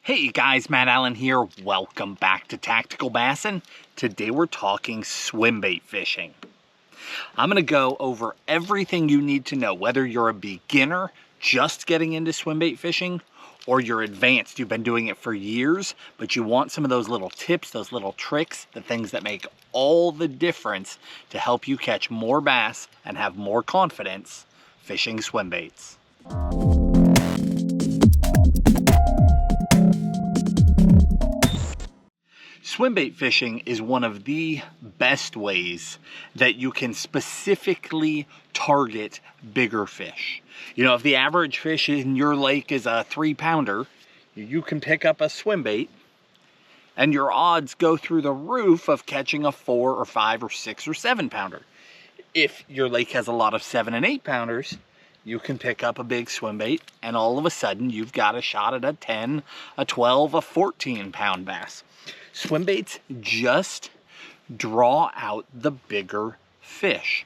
Hey guys, Matt Allen here. Welcome back to Tactical Bassin. Today we're talking swim bait fishing. I'm going to go over everything you need to know, whether you're a beginner just getting into swim bait fishing or you're advanced, you've been doing it for years, but you want some of those little tips, those little tricks, the things that make all the difference to help you catch more bass and have more confidence fishing swim baits. Swimbait fishing is one of the best ways that you can specifically target bigger fish. You know, if the average fish in your lake is a 3-pounder, you can pick up a swimbait and your odds go through the roof of catching a 4 or 5 or 6 or 7-pounder. If your lake has a lot of 7 and 8-pounders, you can pick up a big swimbait and all of a sudden you've got a shot at a 10, a 12, a 14-pound bass. Swimbaits just draw out the bigger fish.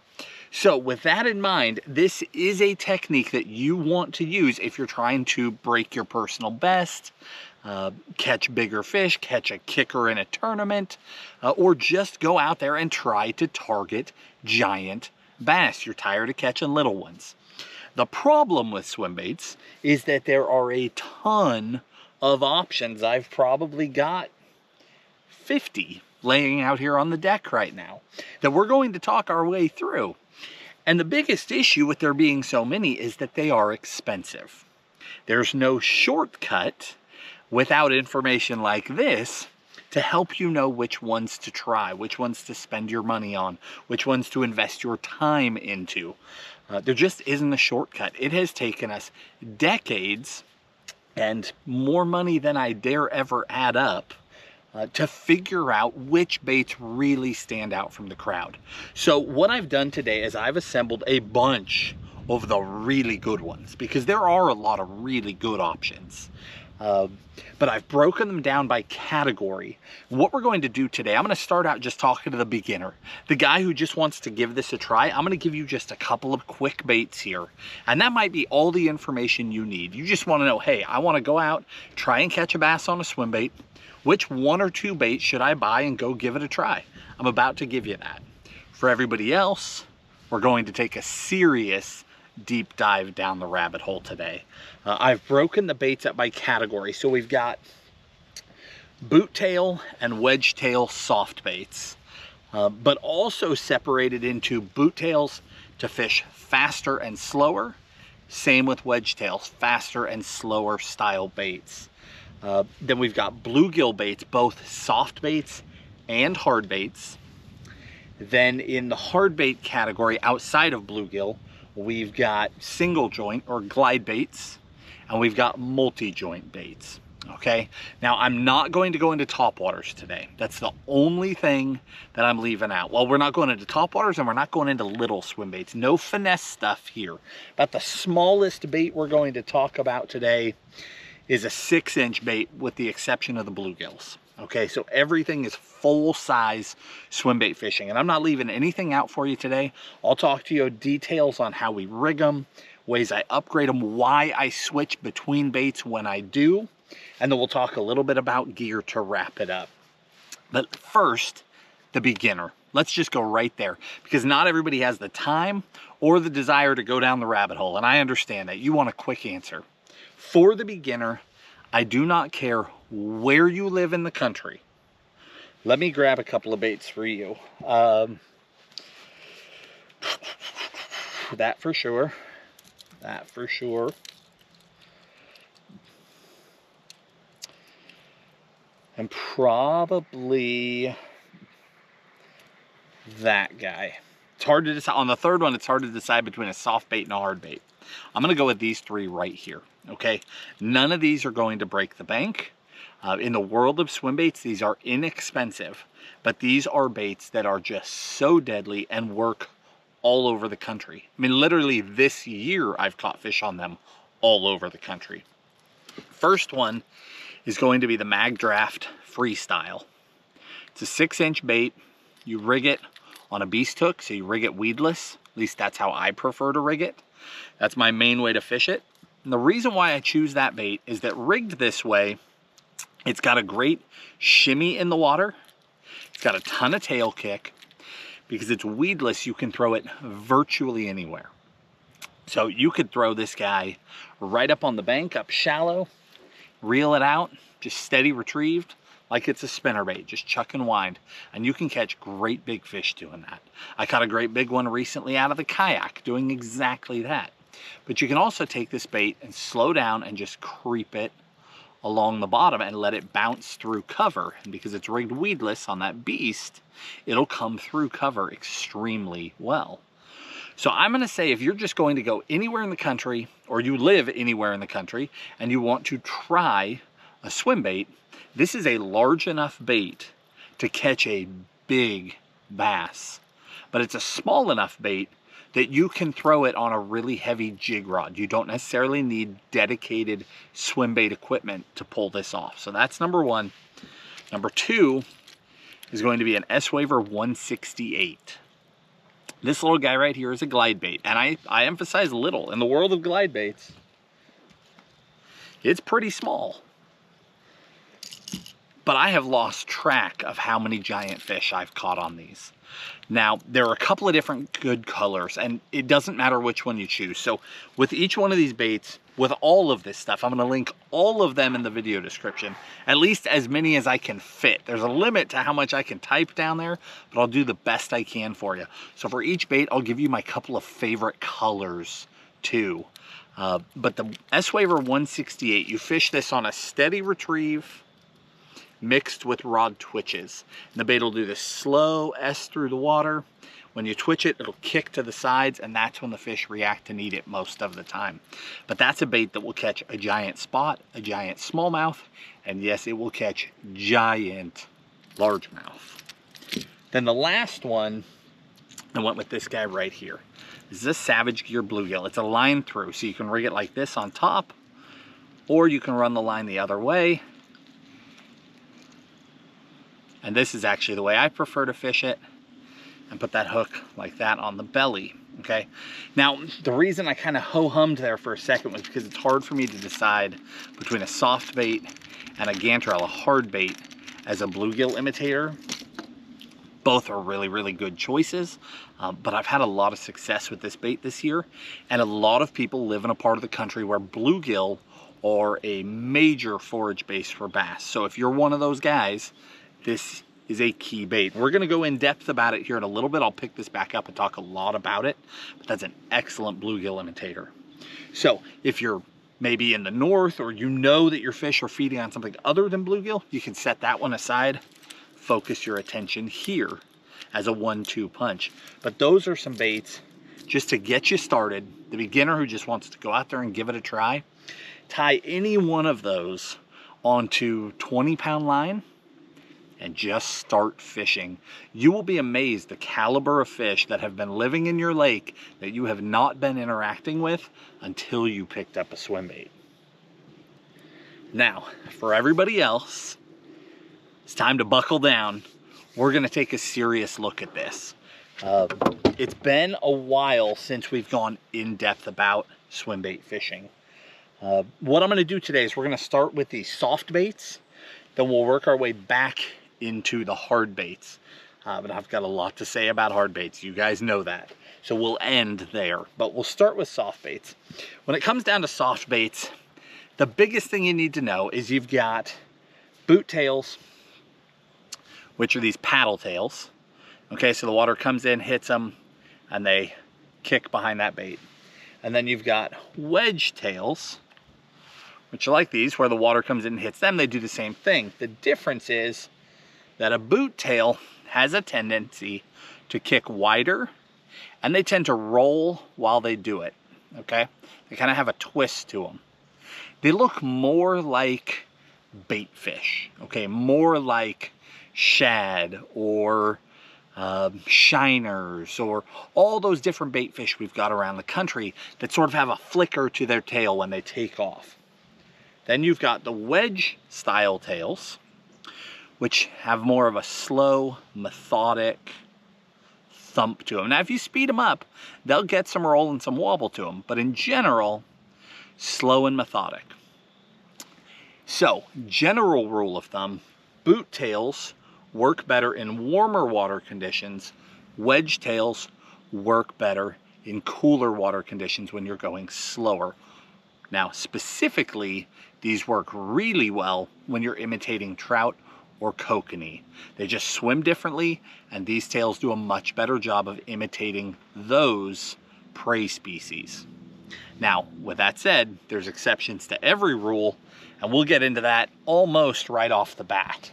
So with that in mind, this is a technique that you want to use if you're trying to break your personal best, catch bigger fish, catch a kicker in a tournament, or just go out there and try to target giant bass. You're tired of catching little ones. The problem with swimbaits is that there are a ton of options. I've probably got 50 laying out here on the deck right now that we're going to talk our way through. And the biggest issue with there being so many is that they are expensive. There's no shortcut without information like this to help you know which ones to try, which ones to spend your money on, which ones to invest your time into. There just isn't a shortcut. It has taken us decades and more money than I dare ever add up to figure out which baits really stand out from the crowd. So what I've done today is I've assembled a bunch of the really good ones because there are a lot of really good options. But I've broken them down by category. What we're going to do today, I'm going to start out just talking to the beginner, the guy who just wants to give this a try. I'm going to give you just a couple of quick baits here, and that might be all the information you need. You just want to know, hey, I want to go out, try and catch a bass on a swim bait. Which 1 or 2 baits should I buy and go give it a try? I'm about to give you that. For everybody else, we're going to take a serious deep dive down the rabbit hole today. I've broken the baits up by category. So we've got boot tail and wedge tail soft baits, but also separated into boot tails to fish faster and slower. Same with wedge tails, faster and slower style baits. Then we've got bluegill baits, both soft baits and hard baits. Then in the hard bait category outside of bluegill, we've got single joint or glide baits, and we've got multi-joint baits. Okay, now I'm not going to go into topwaters today. That's the only thing that I'm leaving out. Well, we're not going into topwaters and we're not going into little swim baits. No finesse stuff here. But the smallest bait we're going to talk about today is a 6-inch bait with the exception of the bluegills. Okay, so everything is full-size swim bait fishing, and I'm not leaving anything out for you today. I'll talk to you details on how we rig them, ways I upgrade them, why I switch between baits when I do, and then we'll talk a little bit about gear to wrap it up. But first, the beginner. Let's just go right there, because not everybody has the time or the desire to go down the rabbit hole, and I understand that. You want a quick answer. For the beginner, I do not care where you live in the country. Let me grab a couple of baits for you. That for sure. That for sure. And probably that guy. It's hard to decide. On the third one, it's hard to decide between a soft bait and a hard bait. I'm going to go with these 3 right here. Okay, none of these are going to break the bank. In the world of swim baits, these are inexpensive, but these are baits that are just so deadly and work all over the country. I mean, literally this year, I've caught fish on them all over the country. First one is going to be the Mag Draft Freestyle. It's a 6-inch bait. You rig it on a beast hook, so you rig it weedless. At least that's how I prefer to rig it. That's my main way to fish it. And the reason why I choose that bait is that rigged this way, It's got a great shimmy in the water. It's got a ton of tail kick. Because it's weedless, you can throw it virtually anywhere. So you could throw this guy right up on the bank, up shallow, reel it out, just steady retrieved, like it's a spinnerbait, just chuck and wind. And you can catch great big fish doing that. I caught a great big one recently out of the kayak doing exactly that. But you can also take this bait and slow down and just creep it along the bottom and let it bounce through cover. And because it's rigged weedless on that beast, it'll come through cover extremely well. So I'm going to say if you're just going to go anywhere in the country, or you live anywhere in the country and you want to try a swim bait, this is a large enough bait to catch a big bass, but it's a small enough bait that you can throw it on a really heavy jig rod. You don't necessarily need dedicated swim bait equipment to pull this off. So that's number one. Number two is going to be an S-Waver 168. This little guy right here is a glide bait, and I emphasize little. In the world of glide baits, it's pretty small. But I have lost track of how many giant fish I've caught on these. Now, there are a couple of different good colors, and it doesn't matter which one you choose. So with each one of these baits, with all of this stuff, I'm going to link all of them in the video description, at least as many as I can fit. There's a limit to how much I can type down there, but I'll do the best I can for you. So for each bait, I'll give you my couple of favorite colors too. But the S-Waver 168, you fish this on a steady retrieve mixed with rod twitches. And the bait will do this slow S through the water. When you twitch it, it'll kick to the sides, and that's when the fish react and eat it most of the time. But that's a bait that will catch a giant spot, a giant smallmouth, and yes, it will catch giant largemouth. Then the last one, I went with this guy right here. This is a Savage Gear bluegill. It's a line through, so you can rig it like this on top, or you can run the line the other way. And this is actually the way I prefer to fish it, and put that hook like that on the belly, okay? Now, the reason I kind of ho-hummed there for a second was because it's hard for me to decide between a soft bait and a ganterelle, a hard bait, as a bluegill imitator. Both are really, really good choices, but I've had a lot of success with this bait this year, and a lot of people live in a part of the country where bluegill are a major forage base for bass. So if you're one of those guys, this is a key bait. We're going to go in depth about it here in a little bit. I'll pick this back up and talk a lot about it, but that's an excellent bluegill imitator. So if you're maybe in the north, or you know that your fish are feeding on something other than bluegill, you can set that one aside, focus your attention here as a 1-2 punch. But those are some baits just to get you started. The beginner who just wants to go out there and give it a try, tie any one of those onto 20-pound line and just start fishing. You will be amazed the caliber of fish that have been living in your lake that you have not been interacting with until you picked up a swim bait. Now, for everybody else, it's time to buckle down. We're gonna take a serious look at this. It's been a while since we've gone in depth about swim bait fishing. What I'm gonna do today is we're gonna start with the soft baits, then we'll work our way back into the hard baits. But I've got a lot to say about hard baits. You guys know that. So we'll end there, but we'll start with soft baits. When it comes down to soft baits, the biggest thing you need to know is you've got boot tails, which are these paddle tails. Okay, so the water comes in, hits them, and they kick behind that bait. And then you've got wedge tails, which are like these, where the water comes in and hits them. They do the same thing. The difference is that a boot tail has a tendency to kick wider, and they tend to roll while they do it, okay? They kind of have a twist to them. They look more like bait fish, okay? More like shad or shiners, or all those different bait fish we've got around the country that sort of have a flicker to their tail when they take off. Then you've got the wedge style tails, which have more of a slow, methodic thump to them. Now, if you speed them up, they'll get some roll and some wobble to them, but in general, slow and methodic. So, general rule of thumb, boot tails work better in warmer water conditions. Wedge tails work better in cooler water conditions when you're going slower. Now, specifically, these work really well when you're imitating trout or kokanee. They just swim differently, and these tails do a much better job of imitating those prey species. Now, with that said, there's exceptions to every rule, and we'll get into that almost right off the bat.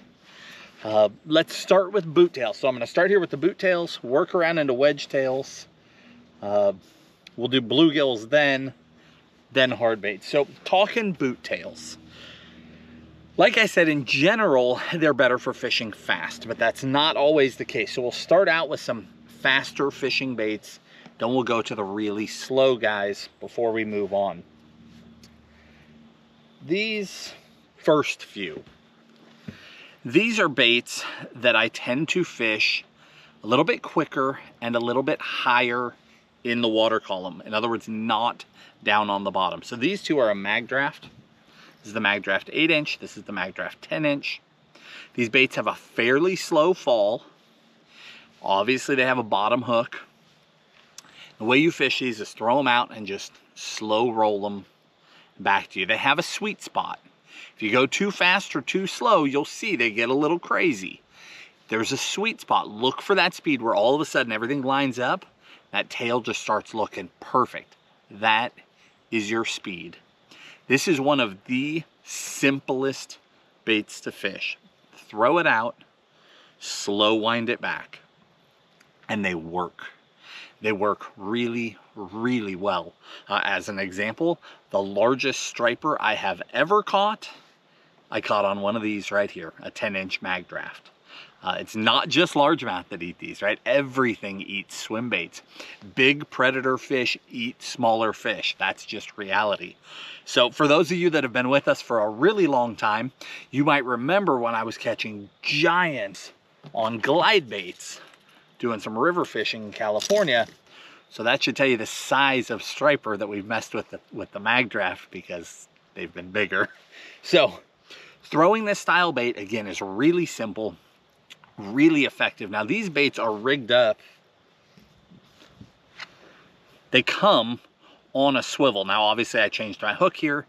Let's start with boot tails. So I'm going to start here with the boot tails, work around into wedge tails. We'll do bluegills then hard baits. So talking boot tails. Like I said, in general, they're better for fishing fast, but that's not always the case. So we'll start out with some faster fishing baits, then we'll go to the really slow guys before we move on. These first few, these are baits that I tend to fish a little bit quicker and a little bit higher in the water column. In other words, not down on the bottom. So these two are a mag draft. This is the mag draft 8-inch. This is the mag draft 10-inch. These baits have a fairly slow fall. Obviously, they have a bottom hook. The way you fish these is throw them out and just slow roll them back to you. They have a sweet spot. If you go too fast or too slow, you'll see they get a little crazy. There's a sweet spot. Look for that speed where all of a sudden everything lines up. That tail just starts looking perfect. That is your speed. This is one of the simplest baits to fish. Throw it out, slow wind it back, and they work. They work really, really well. As an example, the largest striper I have ever caught, I caught on one of these right here, a 10-inch mag draft. It's not just largemouth that eat these, right? Everything eats swim baits. Big predator fish eat smaller fish. That's just reality. So for those of you that have been with us for a really long time, you might remember when I was catching giants on glide baits, doing some river fishing in California. So that should tell you the size of striper that we've messed with the mag draft, because they've been bigger. So throwing this style bait, again, is really simple, really effective. Now these baits are rigged up. They come on a swivel. Now obviously I changed my hook here.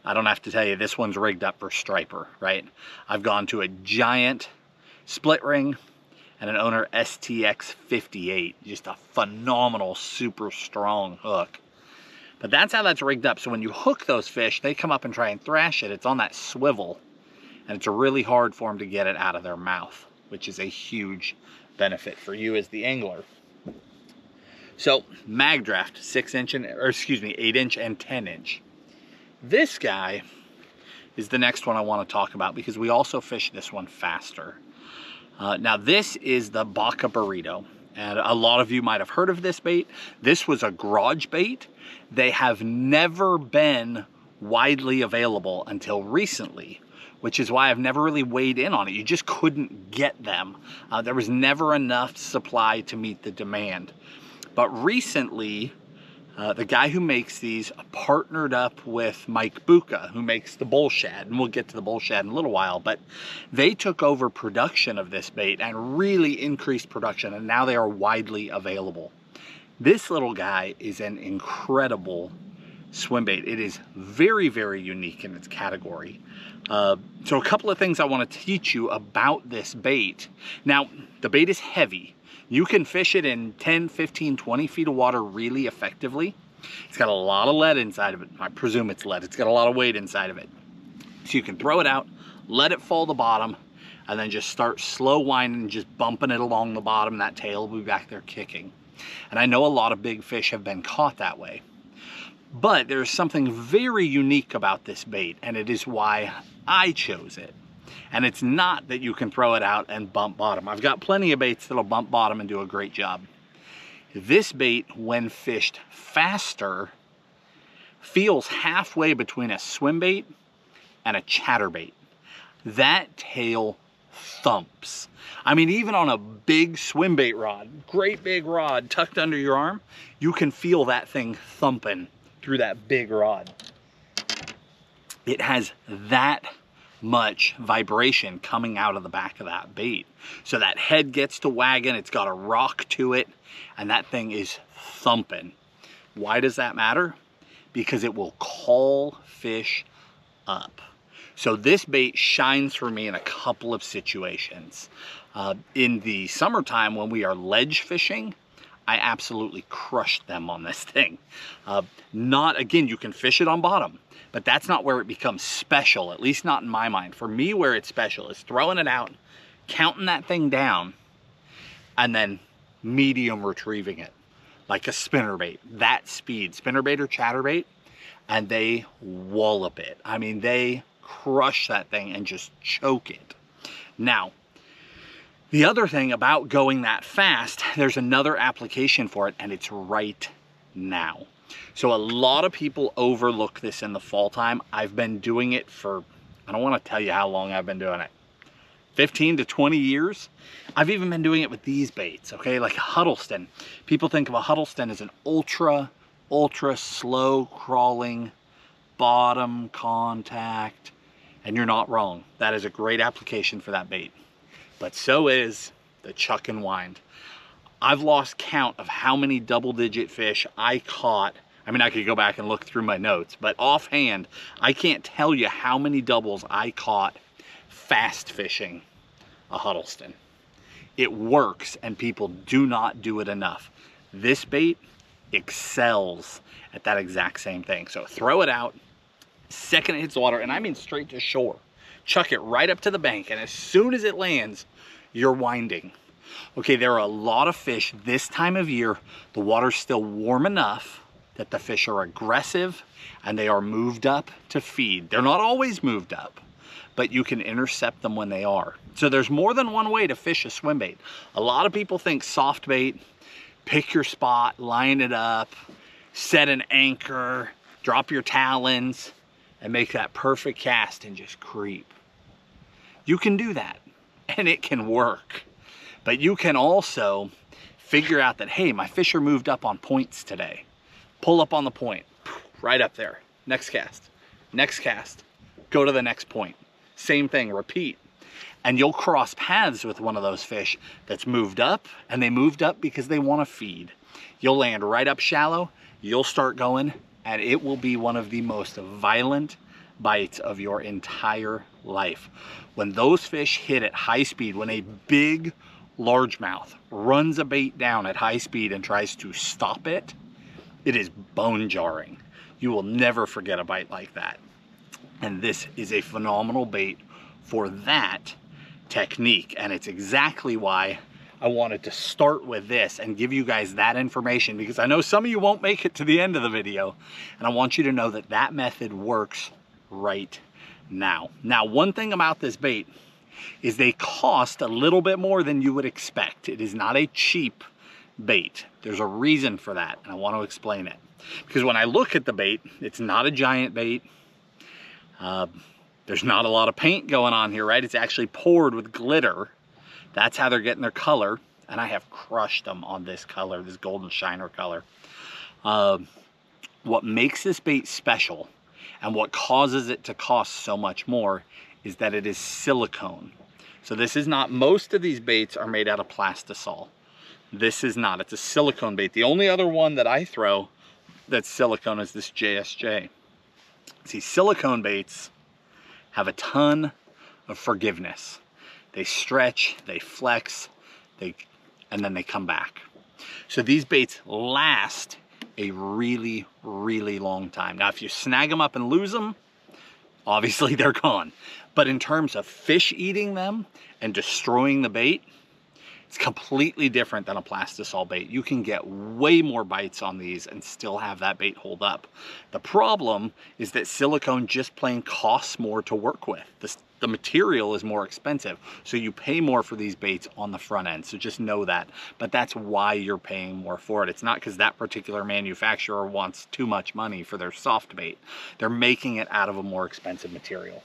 I don't have to tell you this one's rigged up for striper, right? I've gone to a giant split ring and an owner STX 58, just a phenomenal, super strong hook. But that's how that's rigged up. So when you hook those fish, they come up and try and thrash it. It's on that swivel, and it's really hard for them to get it out of their mouth, which is a huge benefit for you as the angler. So mag draft, 8-inch and 10-inch. This guy is the next one I want to talk about, because we also fish this one faster. Now this is the Baka Burrito, and a lot of you might have heard of this bait. This was a garage bait. They have never been widely available until recently, which is why I've never really weighed in on it. You just couldn't get them. There was never enough supply to meet the demand. But recently, the guy who makes these partnered up with Mike Bucca, who makes the bull shad, and we'll get to the bull shad in a little while, but they took over production of this bait and really increased production, and now they are widely available. This little guy is an incredible swim bait. It is very, very unique in its category. So a couple of things I want to teach you about this bait. Now, the bait is heavy. You can fish it in 10, 15, 20 feet of water really effectively. It's got a lot of lead inside of it. I presume it's lead. It's got a lot of weight inside of it. So you can throw it out, let it fall to the bottom, and then just start slow winding, just bumping it along the bottom. That tail will be back there kicking. And I know a lot of big fish have been caught that way. But there's something very unique about this bait, and it is why I chose it. And it's not that you can throw it out and bump bottom. I've got plenty of baits that'll bump bottom and do a great job. This bait, when fished faster, feels halfway between a swim bait and a chatterbait. That tail thumps. I mean, even on a big Swimbait rod, great big rod tucked under your arm, you can feel that thing thumping through that big rod. It has that much vibration coming out of the back of that bait. So that head gets to wagging, it's got a rock to it, and that thing is thumping. Why does that matter? Because it will call fish up. So this bait shines for me in a couple of situations. In the summertime when we are ledge fishing, I absolutely crushed them on this thing. Again, you can fish it on bottom, but that's not where it becomes special, at least not in my mind. For me, where it's special is throwing it out, counting that thing down, and then medium retrieving it, like a spinnerbait. That speed, spinnerbait or chatterbait, and they wallop it. I mean, they crush that thing and just choke it. Now, the other thing about going that fast, there's another application for it, and it's right now. So a lot of people overlook this in the fall time. I've been doing it for, I don't want to tell you how long I've been doing it. 15 to 20 years. I've even been doing it with these baits, okay? Like a Huddleston. People think of a Huddleston as an ultra slow crawling bottom contact, and you're not wrong. That is a great application for that bait. But so is the chuck and wind. I've lost count of how many double-digit fish I caught. I mean, I could go back and look through my notes, but offhand, I can't tell you how many doubles I caught fast fishing a Huddleston. It works, and people do not do it enough. This bait excels at that exact same thing. So throw it out, second it hits the water, and I mean straight to shore. Chuck it right up to the bank, and as soon as it lands, you're winding. Okay, there are a lot of fish this time of year. The water's still warm enough that the fish are aggressive and they are moved up to feed. They're not always moved up, but you can intercept them when they are. So there's more than one way to fish a swim bait. A lot of people think soft bait, pick your spot, line it up, set an anchor, drop your talons, and make that perfect cast and just creep. You can do that, and it can work. But you can also figure out that, hey, my fish are moved up on points today. Pull up on the point, right up there. Next cast, go to the next point. Same thing, repeat. And you'll cross paths with one of those fish that's moved up, and they moved up because they want to feed. You'll land right up shallow, you'll start going, and it will be one of the most violent bites of your entire life. When those fish hit at high speed, when a big largemouth runs a bait down at high speed and tries to stop it, it is bone jarring. You will never forget a bite like that. And this is a phenomenal bait for that technique. And it's exactly why I wanted to start with this and give you guys that information, because I know some of you won't make it to the end of the video, and I want you to know that that method works right now. Now, one thing about this bait is they cost a little bit more than you would expect. It is not a cheap bait. There's a reason for that, and I want to explain it. Because when I look at the bait, it's not a giant bait. There's not a lot of paint going on here, right? It's actually poured with glitter. That's how they're getting their color, and I have crushed them on this color, this golden shiner color. What makes this bait special and what causes it to cost so much more is that it is silicone. So this is not, most of these baits are made out of plastisol. This is not, it's a silicone bait. The only other one that I throw that's silicone is this JSJ. See, silicone baits have a ton of forgiveness. They stretch, they flex, and then they come back. So these baits last a really, really long time. Now, if you snag them up and lose them, obviously they're gone. But in terms of fish eating them and destroying the bait, it's completely different than a plastisol bait. You can get way more bites on these and still have that bait hold up. The problem is that silicone just plain costs more to work with. The material is more expensive, so you pay more for these baits on the front end, so just know that. But that's why you're paying more for it. It's not because that particular manufacturer wants too much money for their soft bait. They're making it out of a more expensive material.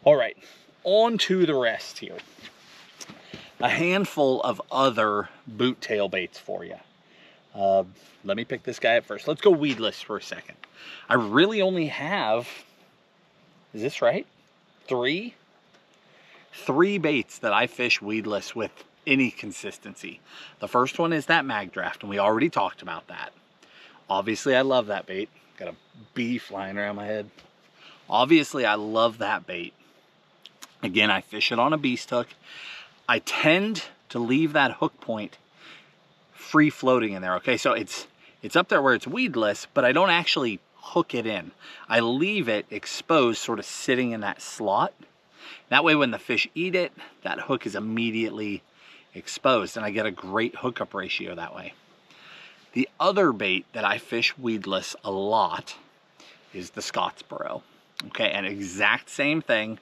All right, on to the rest here. A handful of other boot tail baits for you. Let me pick this guy up first. Let's go weedless for a second. I really only have, is this right? three baits that I fish weedless with any consistency. The first one is that mag draft, and we already talked about that. Obviously, I love that bait. Got a bee flying around my head. Obviously, I love that bait. Again, I fish it on a beast hook. I tend to leave that hook point free floating in there, okay? So it's up there where it's weedless, but I don't actually hook it in. I leave it exposed, sort of sitting in that slot. That way, when the fish eat it, that hook is immediately exposed, and I get a great hookup ratio that way. The other bait that I fish weedless a lot is the Scottsboro. Okay, and exact same thing.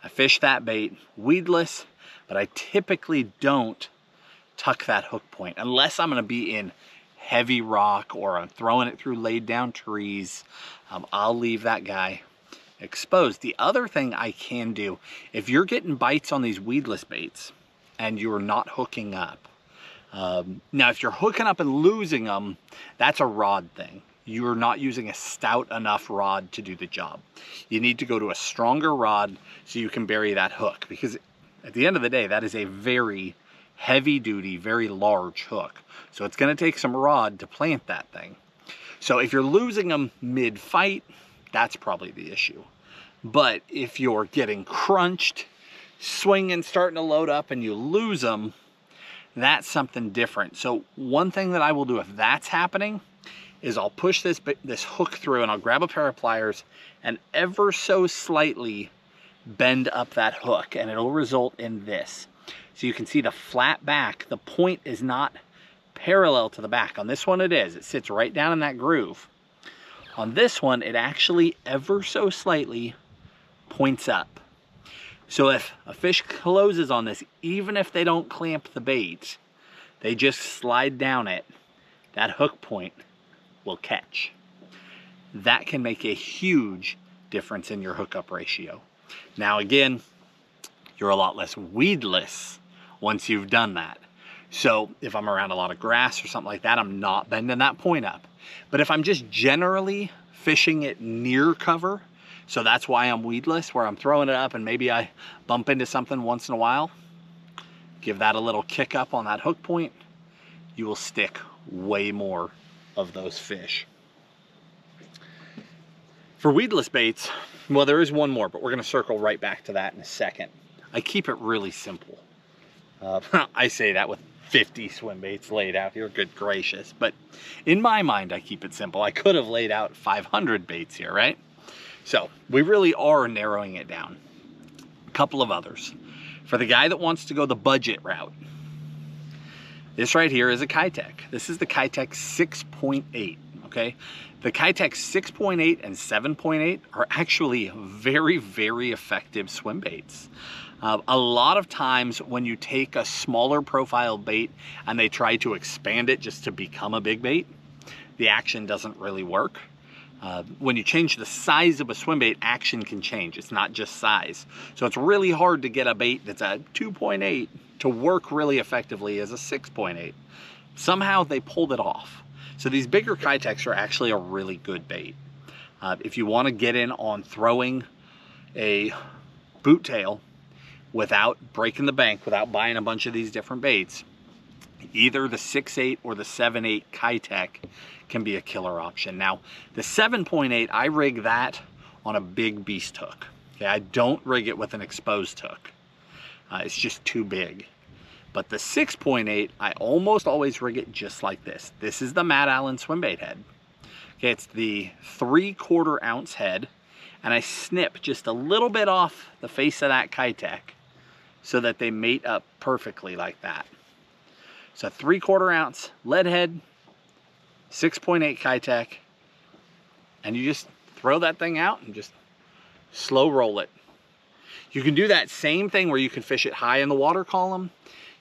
I fish that bait weedless, but I typically don't tuck that hook point unless I'm going to be in heavy rock or I'm throwing it through laid down trees. I'll leave that guy exposed. The other thing I can do, if you're getting bites on these weedless baits and you're not hooking up, now if you're hooking up and losing them, that's a rod thing. You're not using a stout enough rod to do the job. You need to go to a stronger rod so you can bury that hook, because at the end of the day, that is a very heavy duty, very large hook. So it's going to take some rod to plant that thing. So if you're losing them mid-fight, that's probably the issue. But if you're getting crunched, swinging, starting to load up, and you lose them, that's something different. So one thing that I will do if that's happening is I'll push this hook through, and I'll grab a pair of pliers and ever so slightly bend up that hook, and it'll result in this. So you can see the flat back, the point is not parallel to the back. On this one it is. It sits right down in that groove. On this one, it actually ever so slightly points up. So if a fish closes on this, even if they don't clamp the bait, they just slide down it, that hook point will catch. That can make a huge difference in your hookup ratio. Now again, you're a lot less weedless once you've done that. So if I'm around a lot of grass or something like that, I'm not bending that point up. But if I'm just generally fishing it near cover, so that's why I'm weedless, where I'm throwing it up and maybe I bump into something once in a while, give that a little kick up on that hook point, you will stick way more of those fish. For weedless baits, well, there is one more, but we're going to circle right back to that in a second. I keep it really simple. I say that with 50 swim baits laid out here, good gracious. But in my mind, I keep it simple. I could have laid out 500 baits here, right? So we really are narrowing it down. A couple of others. For the guy that wants to go the budget route, this right here is a Keitech. This is the Keitech 6.8, okay? The Keitech 6.8 and 7.8 are actually very, very effective swim baits. A lot of times when you take a smaller profile bait and they try to expand it just to become a big bait, the action doesn't really work. When you change the size of a swim bait, action can change. It's not just size. So it's really hard to get a bait that's a 2.8 to work really effectively as a 6.8. Somehow they pulled it off. So these bigger Keitechs are actually a really good bait. If you want to get in on throwing a boot tail without breaking the bank, without buying a bunch of these different baits, either the 6.8 or the 7.8 Keitech can be a killer option. Now, the 7.8, I rig that on a big beast hook. Okay, I don't rig it with an exposed hook. It's just too big. But the 6.8, I almost always rig it just like this. This is the Matt Allen swimbait head. Okay, it's the 3/4 ounce head, and I snip just a little bit off the face of that Keitech so that they mate up perfectly like that. So 3/4 ounce lead head, 6.8 Keitech, and you just throw that thing out and just slow roll it. You can do that same thing where you can fish it high in the water column.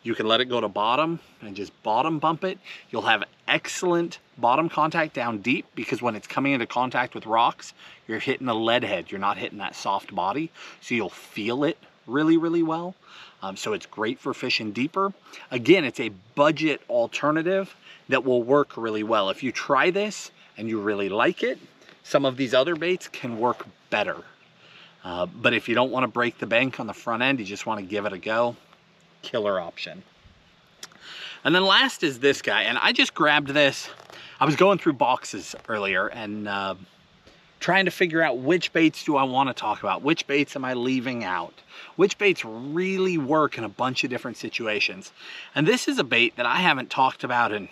You can let it go to bottom and just bottom bump it. You'll have excellent bottom contact down deep, because when it's coming into contact with rocks, you're hitting the lead head. You're not hitting that soft body, so you'll feel it really, really well. So it's great for fishing deeper. Again, it's a budget alternative that will work really well. If you try this and you really like it, some of these other baits can work better. But if you don't want to break the bank on the front end, you just want to give it a go, killer option. And then last is this guy, and I just grabbed this. I was going through boxes earlier and trying to figure out which baits do I want to talk about, which baits am I leaving out, which baits really work in a bunch of different situations. And this is a bait that I haven't talked about in,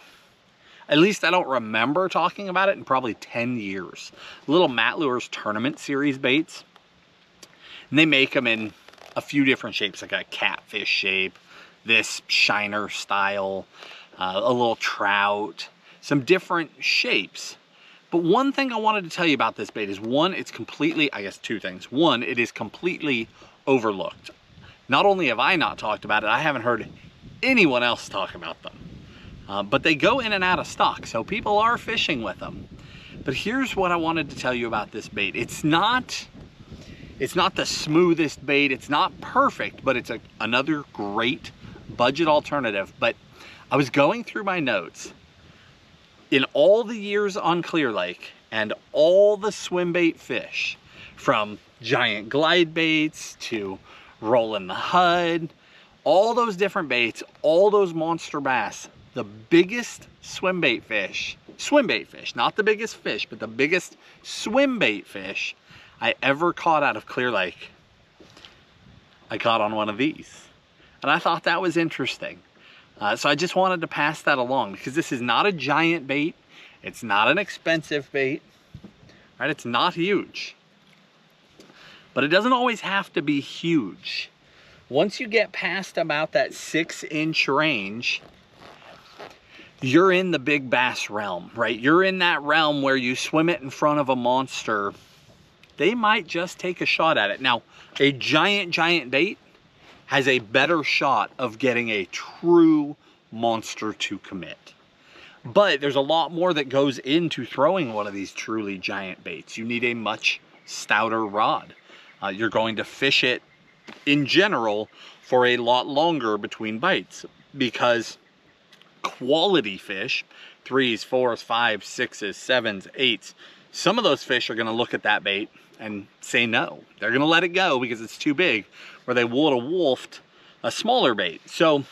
at least I don't remember talking about it in probably 10 years. Little Matt Lures Tournament Series baits. And they make them in a few different shapes, like a catfish shape, this shiner style, a little trout, some different shapes. But one thing I wanted to tell you about this bait is, one, it's completely, I guess two things. One, it is completely overlooked. Not only have I not talked about it, I haven't heard anyone else talk about them. But they go in and out of stock, so people are fishing with them. But here's what I wanted to tell you about this bait. It's not the smoothest bait, it's not perfect, but it's another great budget alternative. But I was going through my notes. In all the years on Clear Lake and all the swim bait fish, from giant glide baits to rolling the Hud, all those different baits, all those monster bass, the biggest swim bait fish, not the biggest fish, but the biggest swim bait fish I ever caught out of Clear Lake, I caught on one of these. And I thought that was interesting. So I just wanted to pass that along, because this is not a giant bait. It's not an expensive bait, right? It's not huge, but it doesn't always have to be huge. Once you get past about that 6-inch range, you're in the big bass realm, right? You're in that realm where you swim it in front of a monster. They might just take a shot at it. Now, a giant bait has a better shot of getting a true monster to commit. But there's a lot more that goes into throwing one of these truly giant baits. You need a much stouter rod. You're going to fish it in general for a lot longer between bites, because quality fish, 3s, 4s, 5s, 6s, 7s, 8s, some of those fish are going to look at that bait and say no. They're going to let it go because it's too big, where they would have wolfed a smaller bait. So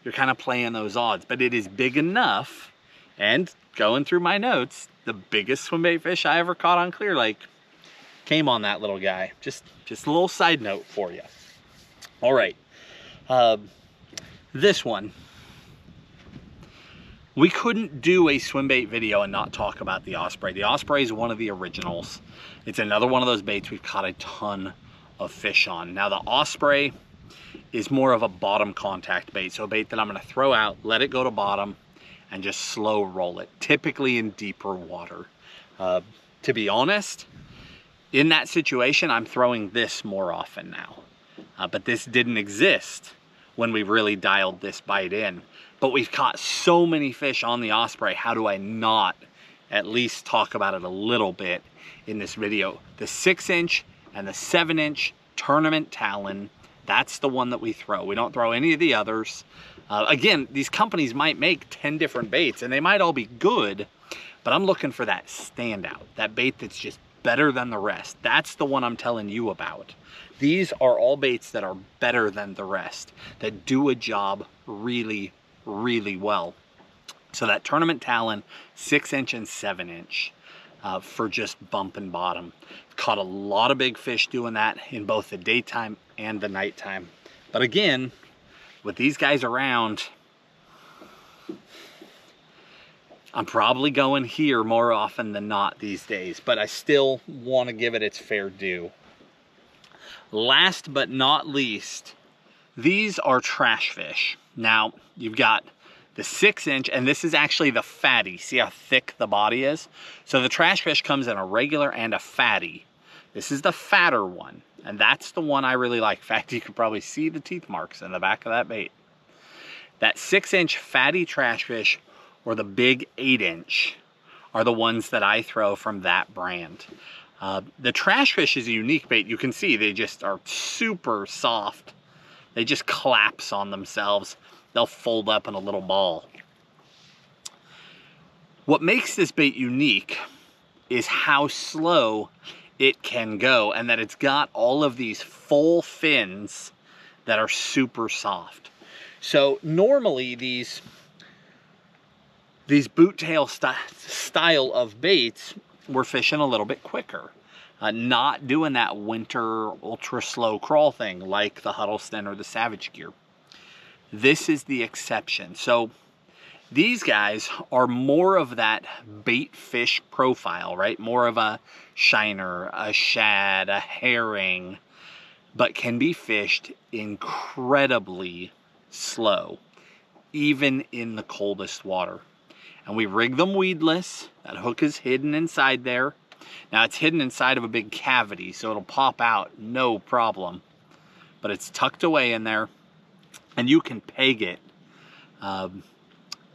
you're kind of playing those odds, but it is big enough. And going through my notes, the biggest swim bait fish I ever caught on Clear Lake came on that little guy. Just a little side note for you. All right, this one, we couldn't do a swim bait video and not talk about the Osprey. The Osprey is one of the originals. It's another one of those baits we've caught a ton of fish on. Now, the Osprey is more of a bottom contact bait, so a bait that I'm going to throw out, let it go to bottom, and just slow roll it, typically in deeper water. To be honest, in that situation, I'm throwing this more often now. But this didn't exist when we really dialed this bite in. But we've caught so many fish on the Osprey, how do I not at least talk about it a little bit in this video? The 6-inch and the 7-inch tournament talon, that's the one that we throw. We don't throw any of the others. Again, these companies might make 10 different baits and they might all be good, but I'm looking for that standout, that bait that's just better than the rest. That's the one I'm telling you about. These are all baits that are better than the rest, that do a job really, really well. So that tournament talon, 6-inch and 7-inch for just bumping bottom. Caught a lot of big fish doing that in both the daytime and the nighttime. But again, with these guys around, I'm probably going here more often than not these days, but I still want to give it its fair due. Last but not least, these are trash fish. Now, you've got the 6-inch, and this is actually the fatty. See how thick the body is? So the trash fish comes in a regular and a fatty. This is the fatter one, and that's the one I really like. In fact, you can probably see the teeth marks in the back of that bait. That 6-inch fatty trash fish or the big 8-inch are the ones that I throw from that brand. The trash fish is a unique bait. You can see they just are super soft. They just collapse on themselves. They'll fold up in a little ball. What makes this bait unique is how slow it can go, and that it's got all of these full fins that are super soft. So normally these boot tail style of baits, we're fishing a little bit quicker. Not doing that winter ultra slow crawl thing like the Huddleston or the Savage Gear. This is the exception. So these guys are more of that bait fish profile, right? More of a shiner, a shad, a herring, but can be fished incredibly slow, even in the coldest water. And we rig them weedless. That hook is hidden inside there. Now it's hidden inside of a big cavity, so it'll pop out, no problem. But it's tucked away in there, and you can peg it.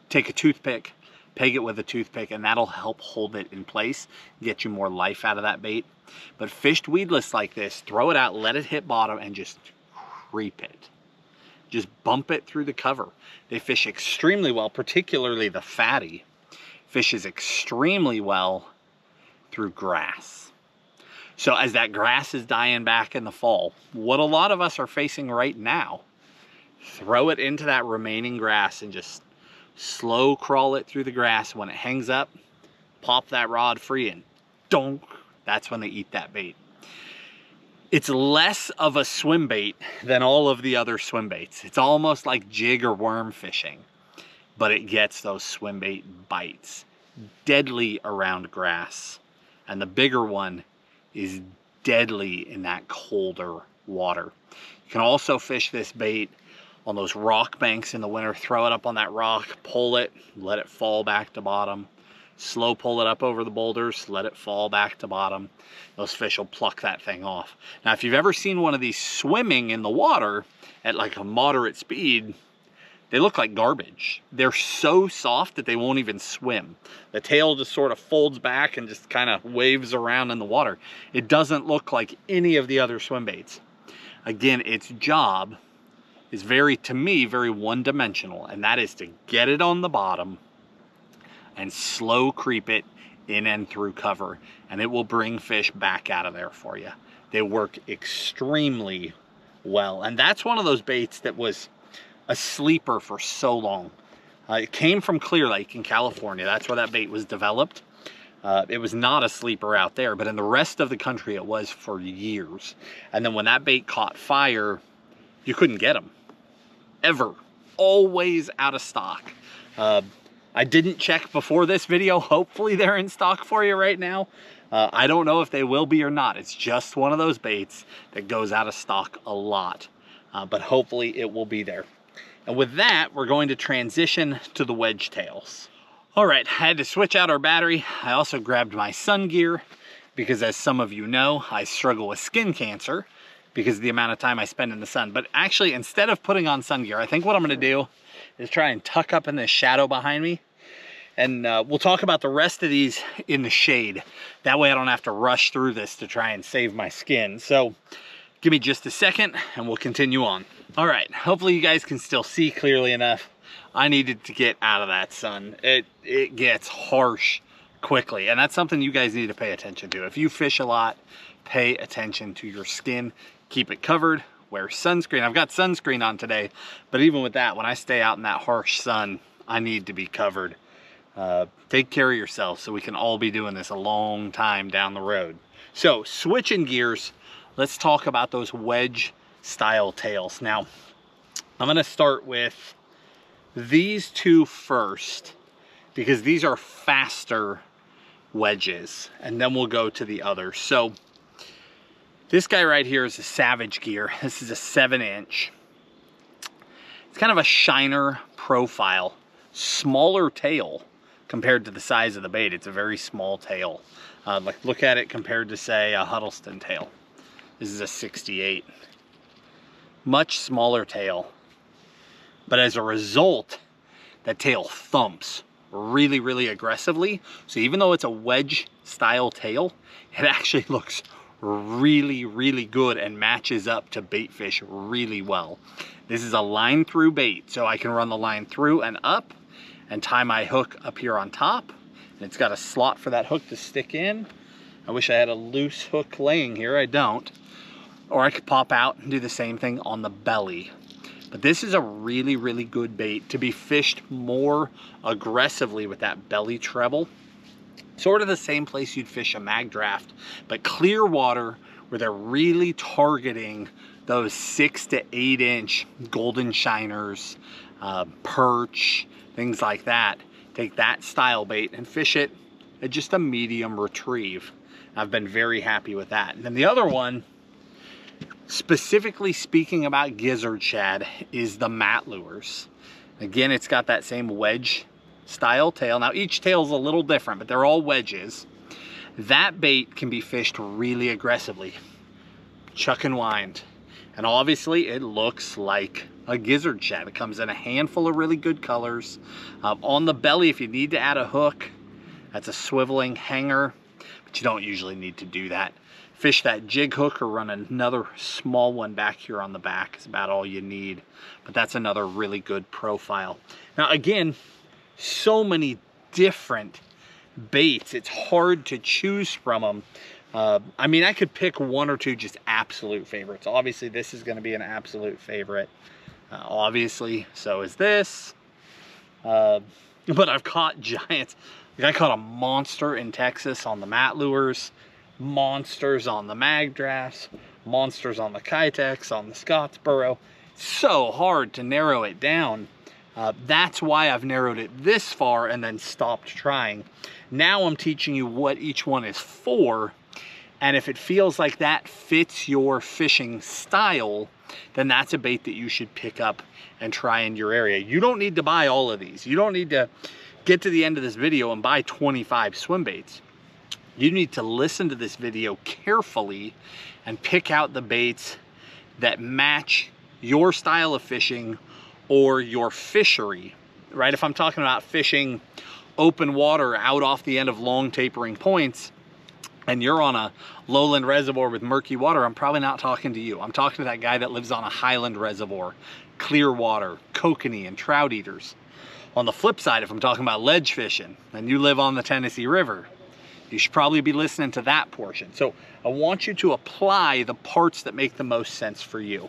Take a toothpick, peg it with a toothpick, and that'll help hold it in place, get you more life out of that bait. But fished weedless like this, throw it out, let it hit bottom, and just creep it. Just bump it through the cover. They fish extremely well, particularly the fatty. Fishes extremely well through grass. So as that grass is dying back in the fall, what a lot of us are facing right now, throw it into that remaining grass and just slow crawl it through the grass. When it hangs up, pop that rod free and donk, that's when they eat that bait. It's less of a swim bait than all of the other swim baits. It's almost like jig or worm fishing, but it gets those swim bait bites. Deadly around grass. And the bigger one is deadly in that colder water. You can also fish this bait on those rock banks in the winter. Throw it up on that rock, pull it, let it fall back to bottom. Slow pull it up over the boulders, let it fall back to bottom. Those fish will pluck that thing off. Now, if you've ever seen one of these swimming in the water at like a moderate speed, they look like garbage. They're so soft that they won't even swim. The tail just sort of folds back and just kind of waves around in the water. It doesn't look like any of the other swim baits. Again, its job is to me, very one-dimensional, and that is to get it on the bottom and slow creep it in and through cover, and it will bring fish back out of there for you. They work extremely well, and that's one of those baits that was a sleeper for so long. It came from Clear Lake in California. That's where that bait was developed. It was not a sleeper out there, but in the rest of the country it was for years. And then when that bait caught fire, you couldn't get them. Ever. Always out of stock. I didn't check before this video. Hopefully they're in stock for you right now. I don't know if they will be or not. It's just one of those baits that goes out of stock a lot. But hopefully it will be there. And with that, we're going to transition to the wedge tails. All right, I had to switch out our battery. I also grabbed my sun gear because, as some of you know, I struggle with skin cancer because of the amount of time I spend in the sun. But actually, instead of putting on sun gear, I think what I'm gonna do is try and tuck up in this shadow behind me. And we'll talk about the rest of these in the shade. That way I don't have to rush through this to try and save my skin. So give me just a second and we'll continue on. All right, hopefully you guys can still see clearly enough. I needed to get out of that sun. It gets harsh quickly, and that's something you guys need to pay attention to. If you fish a lot, pay attention to your skin. Keep it covered, wear sunscreen. I've got sunscreen on today, but even with that, when I stay out in that harsh sun, I need to be covered. Take care of yourself so we can all be doing this a long time down the road. So switching gears, let's talk about those wedge style tails. Now, I'm gonna start with these two first because these are faster wedges, and then we'll go to the others. So this guy right here is a Savage Gear. This is a 7-inch. It's kind of a shiner profile, smaller tail compared to the size of the bait. It's a very small tail. Like look at it compared to, say, a Huddleston tail. This is a 68. Much smaller tail. But as a result, that tail thumps really, really aggressively. So even though it's a wedge style tail, it actually looks really, really good and matches up to bait fish really well. This is a line through bait, so I can run the line through and up and tie my hook up here on top. And it's got a slot for that hook to stick in. I wish I had a loose hook laying here, I don't. Or I could pop out and do the same thing on the belly. But this is a really, really good bait to be fished more aggressively with that belly treble. Sort of the same place you'd fish a mag draft, but clear water where they're really targeting those 6 to 8 inch golden shiners, perch, things like that. Take that style bait and fish it at just a medium retrieve. I've been very happy with that. And then the other one, specifically speaking about gizzard shad, is the mat lures. Again, it's got that same wedge style tail. Now each tail is a little different, but they're all wedges. That bait can be fished really aggressively. Chuck and wind. And obviously it looks like a gizzard shad. It comes in a handful of really good colors. On the belly, if you need to add a hook, that's a swiveling hanger, but you don't usually need to do that. Fish that jig hook or run another small one back here on the back is about all you need. But that's another really good profile. Now again, so many different baits, it's hard to choose from them. I mean, I could pick one or two just absolute favorites. Obviously this is going to be an absolute favorite, obviously so is this, but I've caught giants. Like I caught a monster in Texas on the mat lures, monsters on the mag drafts, monsters on the Kitex, on the Scottsboro. So hard to narrow it down. That's why I've narrowed it this far and then stopped trying. Now I'm teaching you what each one is for, and if it feels like that fits your fishing style, then that's a bait that you should pick up and try in your area. You don't need to buy all of these. You don't need to get to the end of this video and buy 25 swim baits. You need to listen to this video carefully and pick out the baits that match your style of fishing or your fishery, right? If I'm talking about fishing open water out off the end of long tapering points and you're on a lowland reservoir with murky water, I'm probably not talking to you. I'm talking to that guy that lives on a highland reservoir, clear water, kokanee, and trout eaters. On the flip side, if I'm talking about ledge fishing and you live on the Tennessee River, you should probably be listening to that portion. So I want you to apply the parts that make the most sense for you.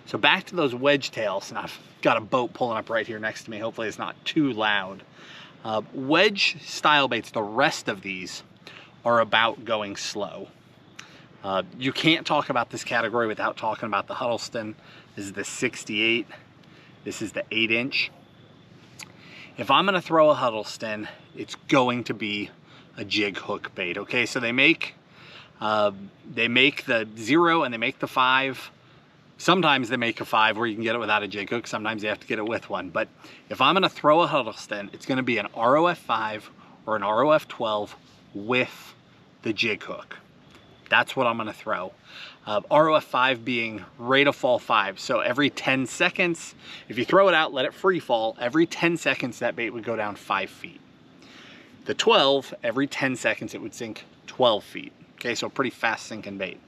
So back to those wedge tails, and I've got a boat pulling up right here next to me. Hopefully it's not too loud. Wedge style baits, the rest of these are about going slow. You can't talk about this category without talking about the Huddleston. This is the 68. This is the 8 inch. If I'm gonna throw a Huddleston, it's going to be a jig hook bait. Okay, so they make the 0 and they make the 5. Sometimes they make a 5 where you can get it without a jig hook. Sometimes you have to get it with one. But if I'm gonna throw a Huddleston, it's gonna be an ROF 5 or an ROF 12 with the jig hook. That's what I'm gonna throw. ROF 5 being rate of fall 5. So every 10 seconds, if you throw it out, let it free fall, every 10 seconds that bait would go down 5 feet. The 12, every 10 seconds it would sink 12 feet. Okay, so pretty fast sinking bait.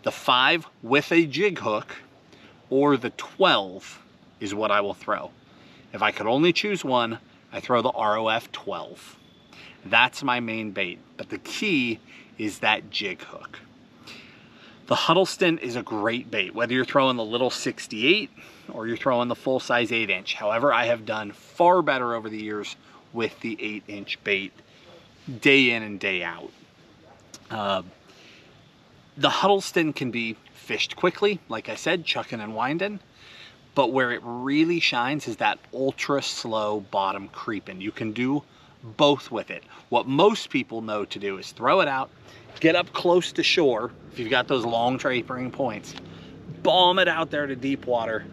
The 5 with a jig hook or the 12 is what I will throw. If I could only choose one, I throw the ROF 12. That's my main bait, but the key is that jig hook. The Huddleston is a great bait, whether you're throwing the little 68 or you're throwing the full-size 8 inch. However, I have done far better over the years with the 8 inch bait day in and day out. The Huddleston can be fished quickly, like I said, chucking and winding, but where it really shines is that ultra slow bottom creeping. You can do both with it. What most people know to do is throw it out, get up close to shore, if you've got those long tapering points, bomb it out there to deep water,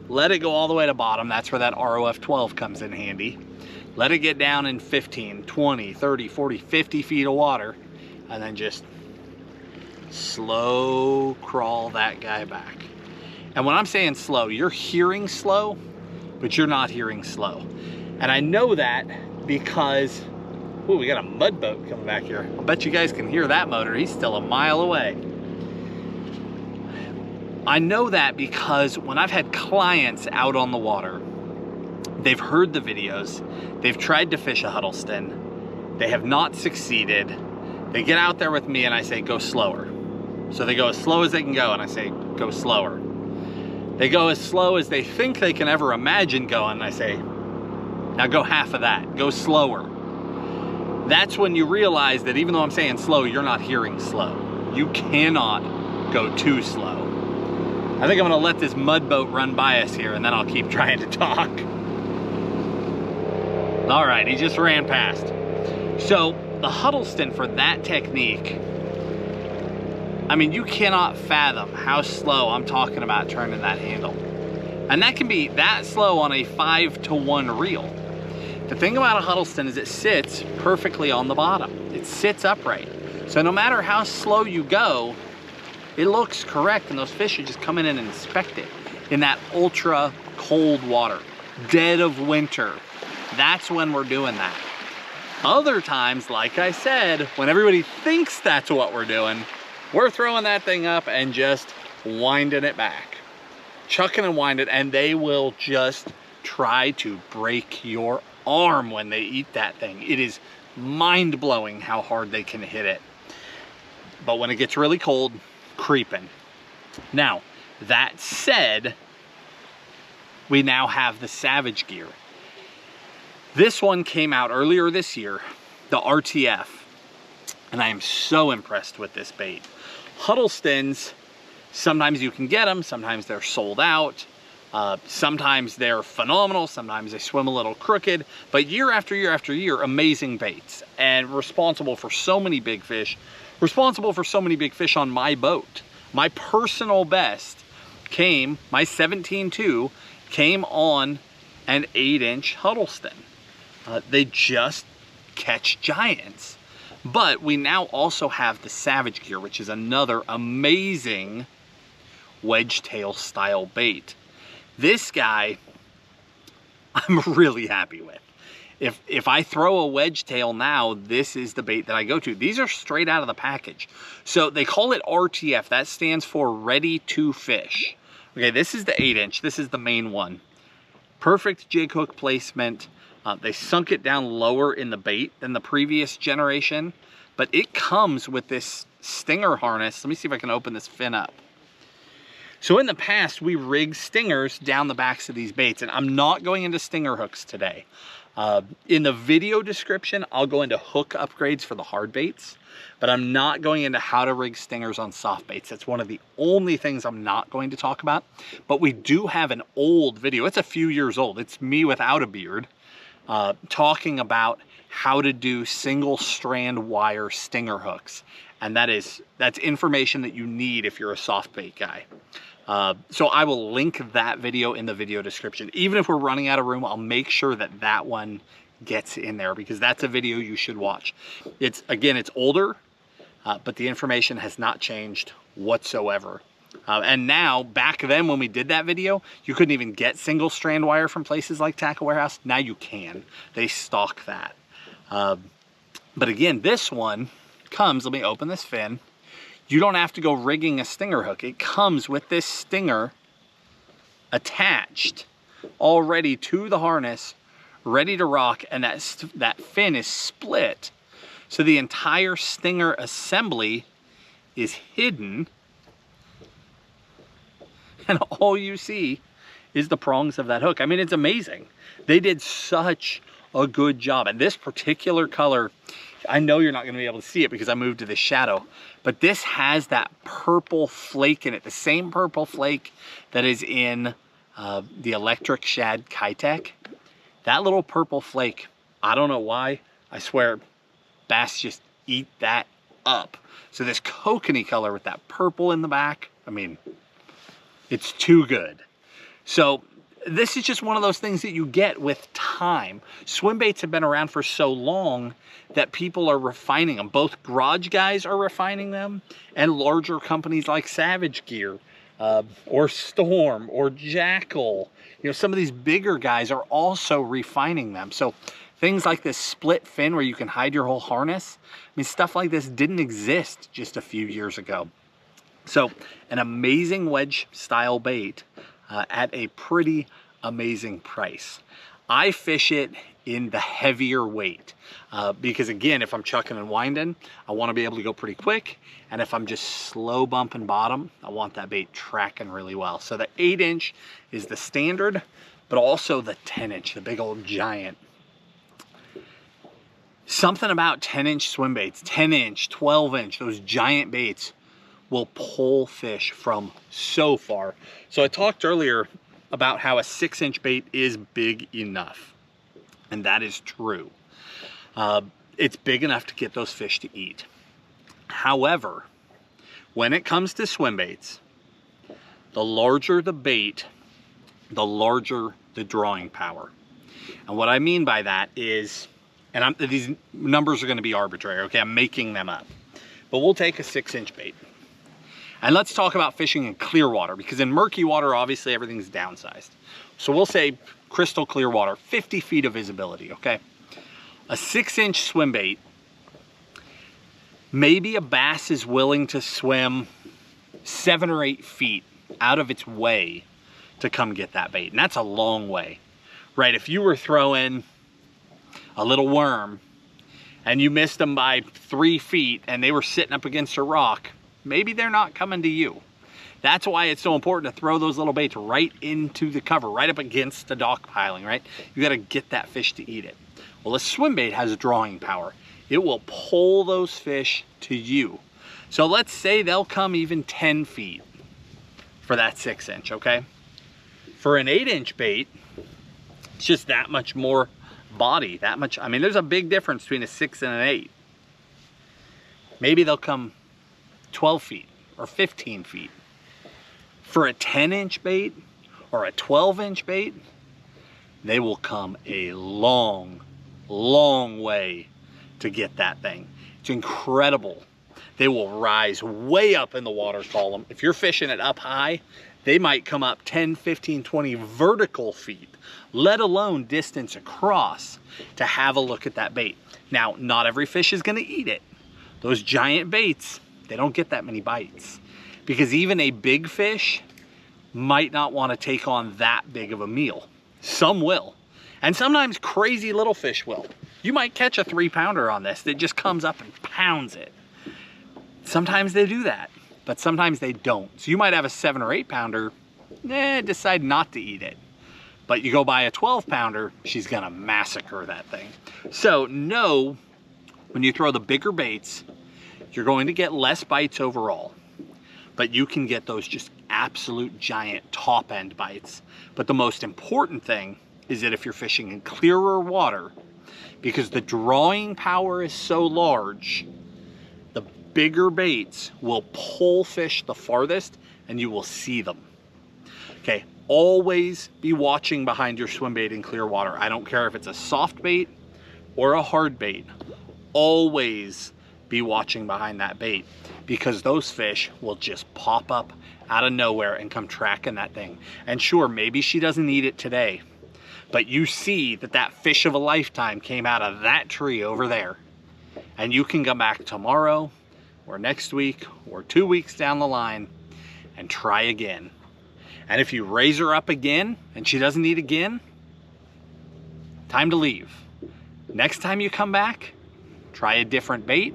let it go all the way to bottom. That's where that ROF 12 comes in handy. Let it get down in 15, 20, 30, 40, 50 feet of water, and then just slow crawl that guy back. And when I'm saying slow, you're hearing slow, but you're not hearing slow. And I know that because, ooh, we got a mud boat coming back here. I bet you guys can hear that motor. He's still a mile away. I know that because when I've had clients out on the water, they've heard the videos, they've tried to fish a Huddleston, they have not succeeded, They get out there with me and I say, go slower. So they go as slow as they can go and I say, go slower. They go as slow as they think they can ever imagine going and I say, now go half of that, go slower. That's when you realize that even though I'm saying slow, you're not hearing slow. You cannot go too slow. I think I'm gonna let this mud boat run by us here and then I'll keep trying to talk. All right, he just ran past. So the Huddleston for that technique, I mean, you cannot fathom how slow I'm talking about turning that handle. And that can be that slow on a 5-to-1 reel. The thing about a Huddleston is it sits perfectly on the bottom. It sits upright. So no matter how slow you go, it looks correct and those fish are just coming in and inspect it in that ultra cold water, dead of winter. That's when we're doing that. Other times, like I said, when everybody thinks that's what we're doing, we're throwing that thing up and just winding it back. Chucking and winding, and they will just try to break your arm when they eat that thing. It is mind-blowing how hard they can hit it. But when it gets really cold, creeping. Now, that said, we now have the Savage gear. This one came out earlier this year, the RTF, and I am so impressed with this bait. Huddlestons, sometimes you can get them, sometimes they're sold out, sometimes they're phenomenal, sometimes they swim a little crooked, but year after year after year, amazing baits, and responsible for so many big fish, on my boat. My personal best came, my 17.2 came on an 8-inch Huddleston. They just catch giants. But we now also have the Savage gear, which is another amazing wedge tail style bait. This guy, I'm really happy with. If I throw a wedge tail now, this is the bait that I go to. These are straight out of the package. So they call it RTF. That stands for ready to fish. Okay, this is the 8-inch. This is the main one. Perfect jig hook placement. They sunk it down lower in the bait than the previous generation, but it comes with this stinger harness. Let me see if I can open this fin up. So in the past, we rigged stingers down the backs of these baits, and I'm not going into stinger hooks today. In the video description, I'll go into hook upgrades for the hard baits, but I'm not going into how to rig stingers on soft baits. That's one of the only things I'm not going to talk about. But we do have an old video. It's a few years old. It's me without a beard. Talking about how to do single strand wire stinger hooks. And that's information that you need if you're a soft bait guy. So I will link that video in the video description. Even if we're running out of room, I'll make sure that that one gets in there because that's a video you should watch. Again, it's older, but the information has not changed whatsoever. And now, back then when we did that video, you couldn't even get single strand wire from places like Tackle Warehouse. Now you can. They stock that. But again, this one comes, let me open this fin. You don't have to go rigging a stinger hook. It comes with this stinger attached already to the harness, ready to rock, and that fin is split. So the entire stinger assembly is hidden, and all you see is the prongs of that hook. I mean, it's amazing. They did such a good job. And this particular color, I know you're not going to be able to see it because I moved to the shadow, but this has that purple flake in it, the same purple flake that is in the electric Shad Kitech. That little purple flake, I don't know why, I swear bass just eat that up. So this kokanee color with that purple in the back, I mean, it's too good. So this is just one of those things that you get with time. Swim baits have been around for so long that people are refining them. Both garage guys are refining them and larger companies like Savage Gear or Storm or Jackal. You know, some of these bigger guys are also refining them. So things like this split fin where you can hide your whole harness, I mean, stuff like this didn't exist just a few years ago. So an amazing wedge style bait at a pretty amazing price. I fish it in the heavier weight because again, if I'm chucking and winding, I want to be able to go pretty quick. And if I'm just slow bumping bottom, I want that bait tracking really well. So the 8-inch is the standard, but also the 10-inch, the big old giant. Something about 10-inch swim baits, 10-inch, 12-inch, those giant baits will pull fish from so far. So I talked earlier about how a 6-inch bait is big enough, and that is true. It's big enough to get those fish to eat. However, when it comes to swim baits, the larger the bait, the larger the drawing power. And what I mean by that is, and these numbers are going to be arbitrary, okay? I'm making them up. But we'll take a 6-inch bait. And let's talk about fishing in clear water, because in murky water, obviously everything's downsized. So we'll say crystal clear water, 50 feet of visibility, okay? A 6-inch swim bait, maybe a bass is willing to swim 7 or 8 feet out of its way to come get that bait. And that's a long way, right? If you were throwing a little worm and you missed them by 3 feet and they were sitting up against a rock, maybe they're not coming to you. That's why it's so important to throw those little baits right into the cover, right up against the dock piling, right? You got to get that fish to eat it. Well, a swim bait has drawing power. It will pull those fish to you. So let's say they'll come even 10 feet for that 6-inch, okay? For an 8-inch bait, it's just that much more body, that much. I mean, there's a big difference between a 6 and an 8. Maybe they'll come 12 feet or 15 feet. For a 10-inch bait or a 12-inch bait, they will come a long, long way to get that thing. It's incredible. They will rise way up in the water column. If you're fishing it up high, they might come up 10, 15, 20 vertical feet, let alone distance across, to have a look at that bait. Now, not every fish is going to eat it. Those giant baits, they don't get that many bites, because even a big fish might not want to take on that big of a meal. Some will, and sometimes crazy little fish will. You might catch a 3-pounder on this that just comes up and pounds it. Sometimes they do that, but sometimes they don't. So you might have a 7 or 8-pounder, decide not to eat it. But you go buy a 12-pounder, she's gonna massacre that thing. So know, when you throw the bigger baits, you're going to get less bites overall, but you can get those just absolute giant top end bites. But the most important thing is that if you're fishing in clearer water, because the drawing power is so large, the bigger baits will pull fish the farthest and you will see them. Okay, always be watching behind your swim bait in clear water. I don't care if it's a soft bait or a hard bait. Always be watching behind that bait, because those fish will just pop up out of nowhere and come tracking that thing. And sure, maybe she doesn't eat it today, but you see that that fish of a lifetime came out of that tree over there, and you can come back tomorrow or next week or 2 weeks down the line and try again. And if you raise her up again and she doesn't eat again, time to leave. Next time you come back, try a different bait,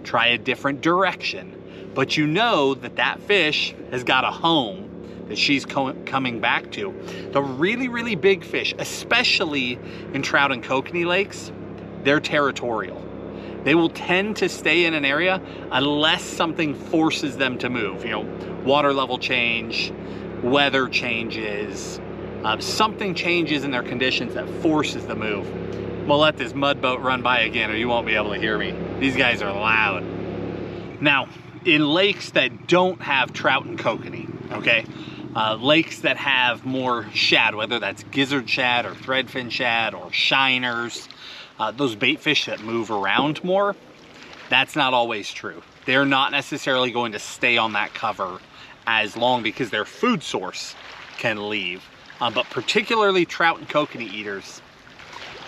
try a different direction, but you know that that fish has got a home that she's coming back to. The really, really big fish, especially in trout and kokanee lakes, they're territorial. They will tend to stay in an area unless something forces them to move. You know, water level change, weather changes, something changes in their conditions that forces the move. I'm gonna let this mud boat run by again or you won't be able to hear me. These guys are loud. Now, in lakes that don't have trout and kokanee, okay? Lakes that have more shad, whether that's gizzard shad or threadfin shad or shiners, those bait fish that move around more, that's not always true. They're not necessarily going to stay on that cover as long because their food source can leave. But particularly trout and kokanee eaters,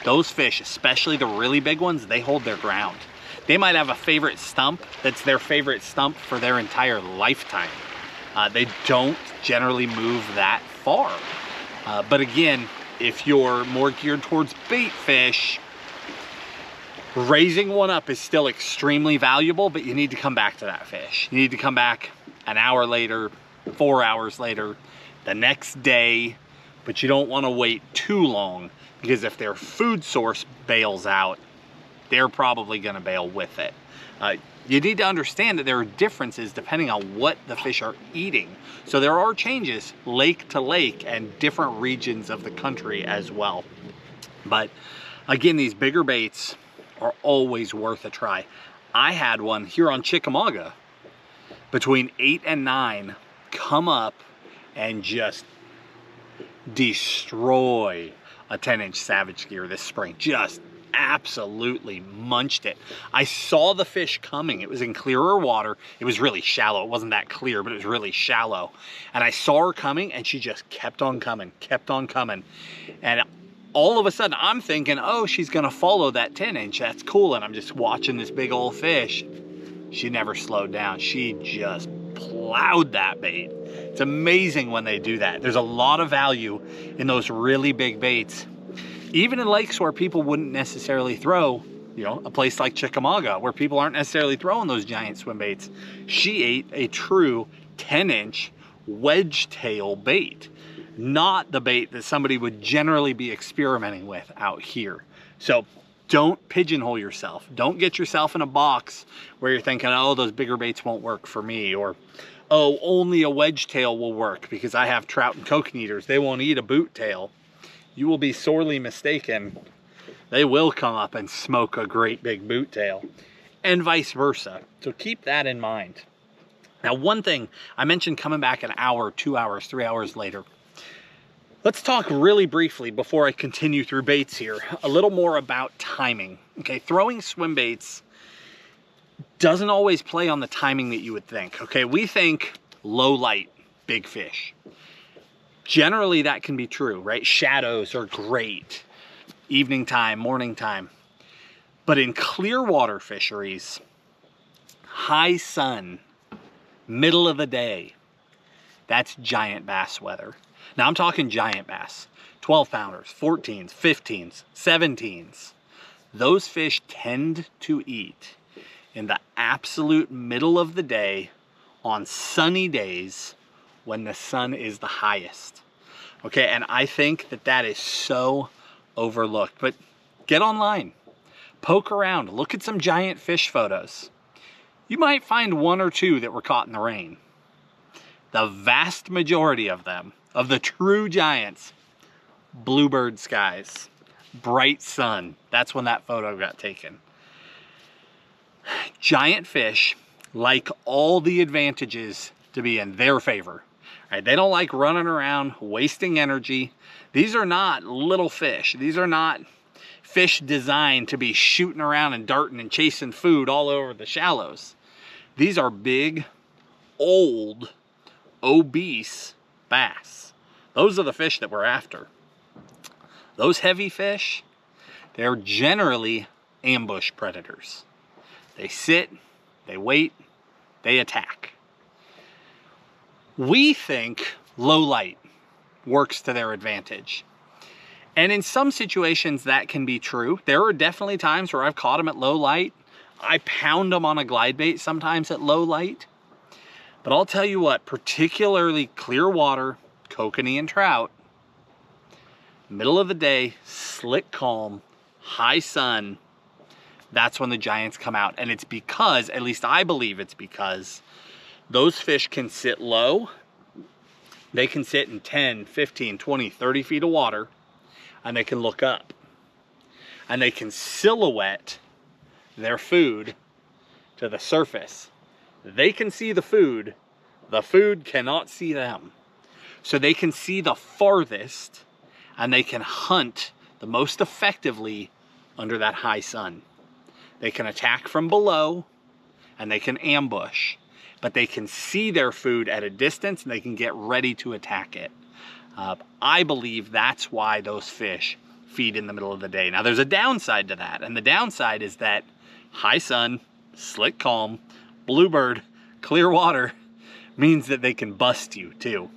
those fish, especially the really big ones, they hold their ground. They might have a favorite stump that's their favorite stump for their entire lifetime. They don't generally move that far. But again, If you're more geared towards bait fish, raising one up is still extremely valuable, but you need to come back to that fish. You need to come back an hour later, 4 hours later, the next day, but you don't want to wait too long, because if their food source bails out, they're probably going to bail with it. You need to understand that there are differences depending on what the fish are eating. So there are changes lake to lake and different regions of the country as well. But again, these bigger baits are always worth a try. I had one here on Chickamauga between 8 and 9 come up and just destroy a 10-inch Savage Gear this spring. Just absolutely munched it. I saw the fish coming. It was in clearer water. It was really shallow. It wasn't that clear, but it was really shallow. And I saw her coming, and she just kept on coming, kept on coming. And all of a sudden, I'm thinking, oh, she's gonna follow that 10-inch. That's cool. And I'm just watching this big old fish. She never slowed down. She just plowed that bait. It's amazing when they do that. There's a lot of value in those really big baits. Even in lakes where people wouldn't necessarily throw, you know, a place like Chickamauga where people aren't necessarily throwing those giant swim baits. She ate a true 10-inch wedge tail bait, not the bait that somebody would generally be experimenting with out here. So don't pigeonhole yourself. Don't get yourself in a box where you're thinking, oh, those bigger baits won't work for me, or oh, only a wedge tail will work because I have trout and kokanee eaters. They won't eat a boot tail. You will be sorely mistaken. They will come up and smoke a great big boot tail, and vice versa. So keep that in mind. Now, one thing I mentioned, coming back an hour, 2 hours, 3 hours later. Let's talk really briefly before I continue through baits here, a little more about timing. Okay, throwing swim baits doesn't always play on the timing that you would think. Okay, we think low light, big fish. Generally, that can be true, right? Shadows are great. Evening time, morning time. But in clear water fisheries, high sun, middle of the day, that's giant bass weather. Now I'm talking giant bass, 12 pounders, 14s, 15s, 17s. Those fish tend to eat in the absolute middle of the day on sunny days when the sun is the highest. Okay, and I think that that is so overlooked. But get online, poke around, look at some giant fish photos. You might find one or two that were caught in the rain. The vast majority of them, of the true giants, bluebird skies, bright sun. That's when that photo got taken. Giant fish like all the advantages to be in their favor. Right? They don't like running around wasting energy. These are not little fish. These are not fish designed to be shooting around and darting and chasing food all over the shallows. These are big, old, obese bass. Those are the fish that we're after. Those heavy fish, they're generally ambush predators. They sit, they wait, they attack. We think low light works to their advantage. And in some situations that can be true. There are definitely times where I've caught them at low light. I pound them on a glide bait sometimes at low light. But I'll tell you what, particularly clear water, kokanee and trout, middle of the day, slick calm, high sun, that's when the giants come out. And it's because, at least I believe it's because, those fish can sit low. They can sit in 10, 15, 20, 30 feet of water, and they can look up. And they can silhouette their food to the surface. They can see the food cannot see them. So they can see the farthest, and they can hunt the most effectively under that high sun. They can attack from below, and they can ambush. But they can see their food at a distance, and they can get ready to attack it. I believe that's why those fish feed in the middle of the day. Now, there's a downside to that, and the downside is that high sun, slick calm, bluebird, clear water means that they can bust you too.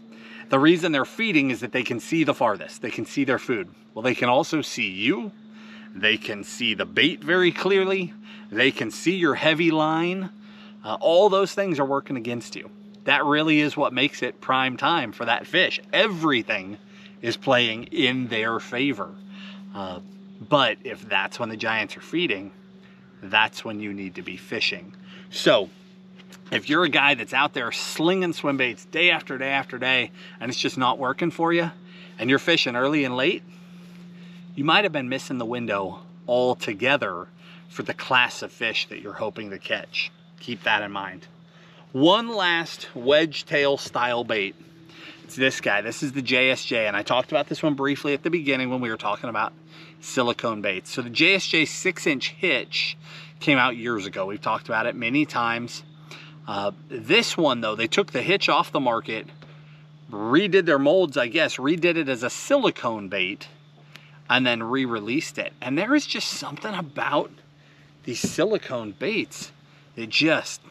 The reason they're feeding is that they can see the farthest. They can see their food. Well, they can also see you. They can see the bait very clearly. They can see your heavy line. All those things are working against you. That really is what makes it prime time for that fish. Everything is playing in their favor. But if that's when the giants are feeding, that's when you need to be fishing. So if you're a guy that's out there slinging swim baits day after day after day, and it's just not working for you, and you're fishing early and late, you might have been missing the window altogether for the class of fish that you're hoping to catch. Keep that in mind. One last wedge tail style bait. It's this guy. This is the JSJ, and I talked about this one briefly at the beginning when we were talking about silicone baits. So the JSJ 6-inch Hitch came out years ago. We've talked about it many times. This one, though, they took the Hitch off the market, redid their molds, I guess, redid it as a silicone bait, and then re-released it. And there is just something about these silicone baits that just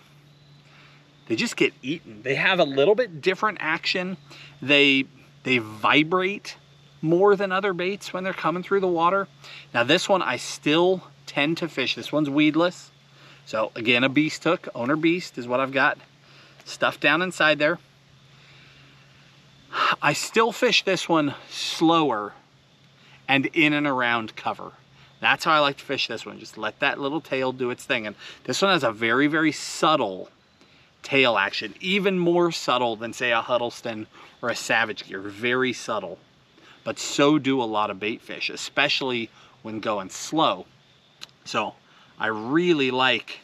get eaten. They have a little bit different action. They vibrate more than other baits when they're coming through the water. Now this one I still tend to fish. This one's weedless. So again, a beast hook, owner beast is what I've got stuffed down inside there. I still fish this one slower and in and around cover. That's how I like to fish this one. Just let that little tail do its thing. And this one has a very, very subtle tail action, even more subtle than say a Huddleston or a Savage Gear. Very subtle, but so do a lot of bait fish, especially when going slow. So I really like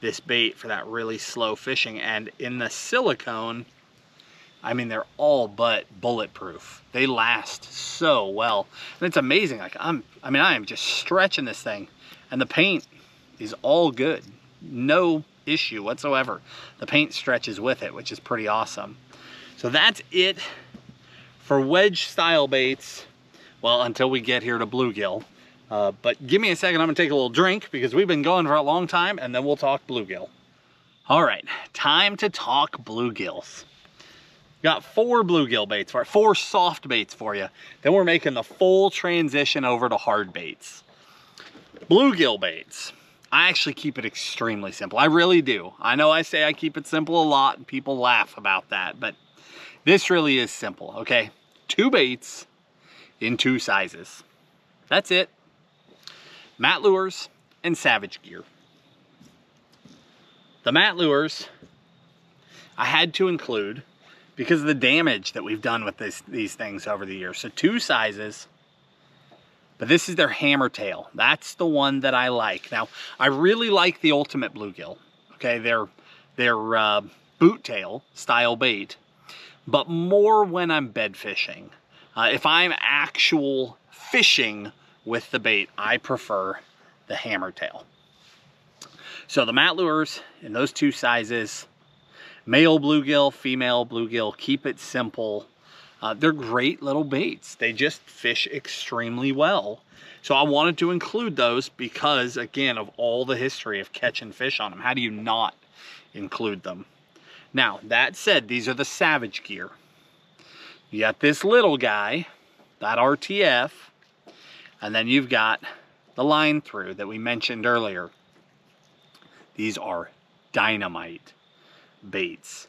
this bait for that really slow fishing. And in the silicone, I mean, they're all but bulletproof. They last so well. And it's amazing. Like I am just stretching this thing and the paint is all good. No issue whatsoever. The paint stretches with it, which is pretty awesome. So that's it for wedge style baits. Well, until we get here to bluegill. But give me a second, I'm gonna take a little drink because we've been going for a long time, and then we'll talk bluegill. All right, time to talk bluegills. Got 4 bluegill baits for 4 soft baits for you. Then we're making the full transition over to hard baits. Bluegill baits. I actually keep it extremely simple. I really do. I know I say I keep it simple a lot and people laugh about that, but this really is simple, okay? 2 baits in 2 sizes. That's it. Mat lures and Savage Gear. The mat lures I had to include because of the damage that we've done with these things over the years. So 2 sizes, but this is their hammer tail. That's the one that I like. Now, I really like the Ultimate Bluegill. Okay, their boot tail style bait, but more when I'm bed fishing. If I'm actual fishing with the bait, I prefer the hammer tail. So the mat lures in those 2 sizes, male bluegill, female bluegill, keep it simple. They're great little baits. They just fish extremely well. So I wanted to include those because, again, of all the history of catching fish on them. How do you not include them? Now, that said, these are the Savage Gear. You got this little guy, that RTF, and then you've got the line through that we mentioned earlier. These are dynamite baits.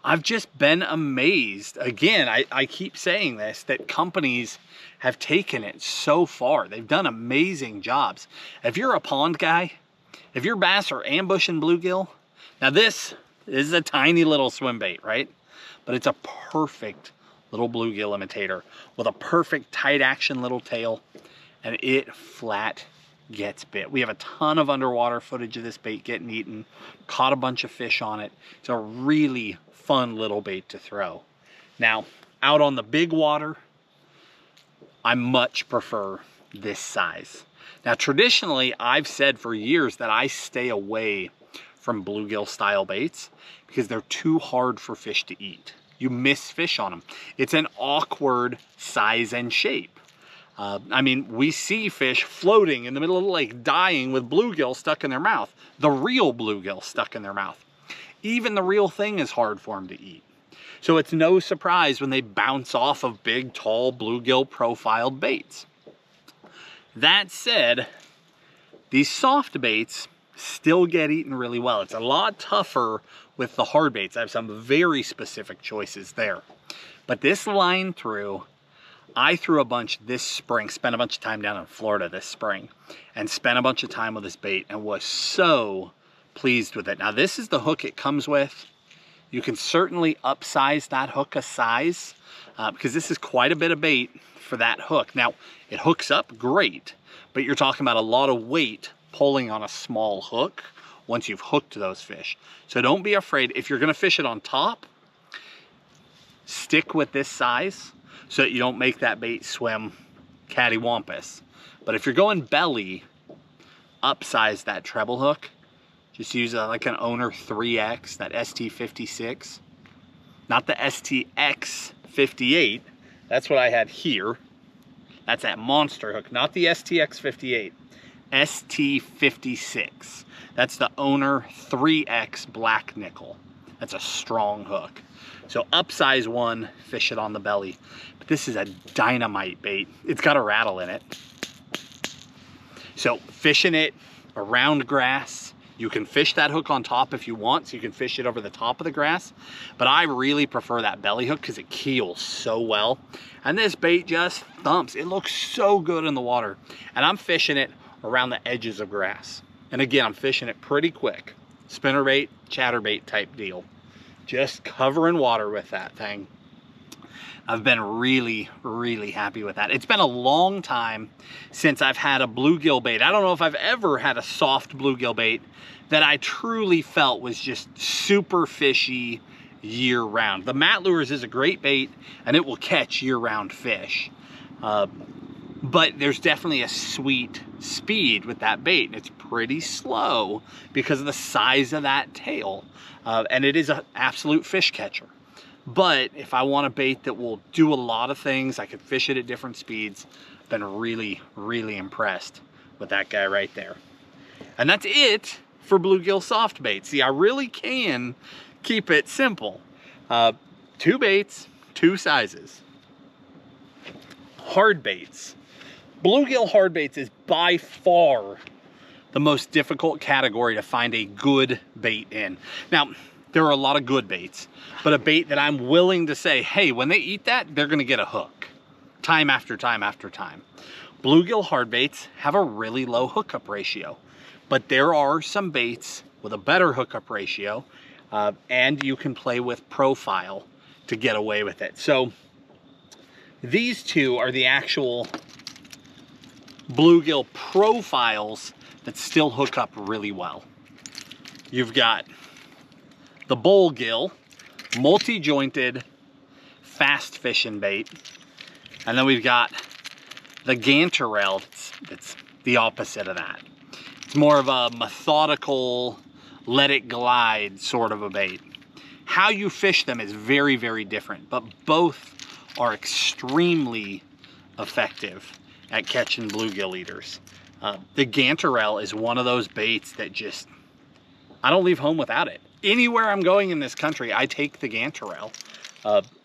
I've just been amazed. Again, I keep saying this, that companies have taken it so far. They've done amazing jobs. If you're a pond guy, if your bass are ambushing bluegill, now this is a tiny little swim bait, right? But it's a perfect little bluegill imitator with a perfect tight action little tail, and it flat gets bit. We have a ton of underwater footage of this bait getting eaten, caught a bunch of fish on it. It's a really fun little bait to throw. Now, out on the big water, I much prefer this size. Now, traditionally, I've said for years that I stay away from bluegill style baits because they're too hard for fish to eat. You miss fish on them. It's an awkward size and shape. I mean, we see fish floating in the middle of the lake dying with bluegill stuck in their mouth. The real bluegill stuck in their mouth. Even the real thing is hard for them to eat. So it's no surprise when they bounce off of big, tall, bluegill profiled baits. That said, these soft baits still get eaten really well. It's a lot tougher with the hard baits. I have some very specific choices there. But this line through, I threw a bunch this spring, spent a bunch of time down in Florida this spring, and spent a bunch of time with this bait and was so pleased with it. Now this is the hook it comes with. You can certainly upsize that hook a size because this is quite a bit of bait for that hook. Now it hooks up great, but you're talking about a lot of weight pulling on a small hook once you've hooked those fish. So don't be afraid. If you're gonna fish it on top, stick with this size so that you don't make that bait swim cattywampus. But if you're going belly, upsize that treble hook. Just use like an Owner 3X, that ST56. Not the STX58. That's what I had here. That's that monster hook, not the STX58. ST56. That's the Owner 3X black nickel. That's a strong hook. So upsize one, fish it on the belly. But this is a dynamite bait. It's got a rattle in it. So fishing it around grass, you can fish that hook on top if you want, so you can fish it over the top of the grass. But I really prefer that belly hook because it keels so well. And this bait just thumps. It looks so good in the water. And I'm fishing it around the edges of grass. And again, I'm fishing it pretty quick. Spinnerbait, chatterbait type deal. Just covering water with that thing. I've been really, really happy with that. It's been a long time since I've had a bluegill bait. I don't know if I've ever had a soft bluegill bait that I truly felt was just super fishy year round. The Mat Lures is a great bait and it will catch year round fish. But there's definitely a sweet speed with that bait. And it's pretty slow because of the size of that tail. And it is an absolute fish catcher. But if I want a bait that will do a lot of things, I could fish it at different speeds. Been really, really impressed with that guy right there. And that's it for bluegill soft baits. See, I really can keep it simple. 2 baits, 2 sizes. Hard baits. Bluegill hard baits is by far the most difficult category to find a good bait in. Now, there are a lot of good baits, but a bait that I'm willing to say, hey, when they eat that, they're gonna get a hook. Time after time after time. Bluegill hard baits have a really low hookup ratio, but there are some baits with a better hookup ratio, and you can play with profile to get away with it. So these two are the actual bluegill profiles that still hook up really well. You've got the Bluegill, multi-jointed, fast fishing bait. And then we've got the Gantarelle, that's the opposite of that. It's more of a methodical, let it glide sort of a bait. How you fish them is very, very different, but both are extremely effective at catching bluegill eaters. The Gantarelle is one of those baits that just, I don't leave home without it. Anywhere I'm going in this country, I take the Gantarelle.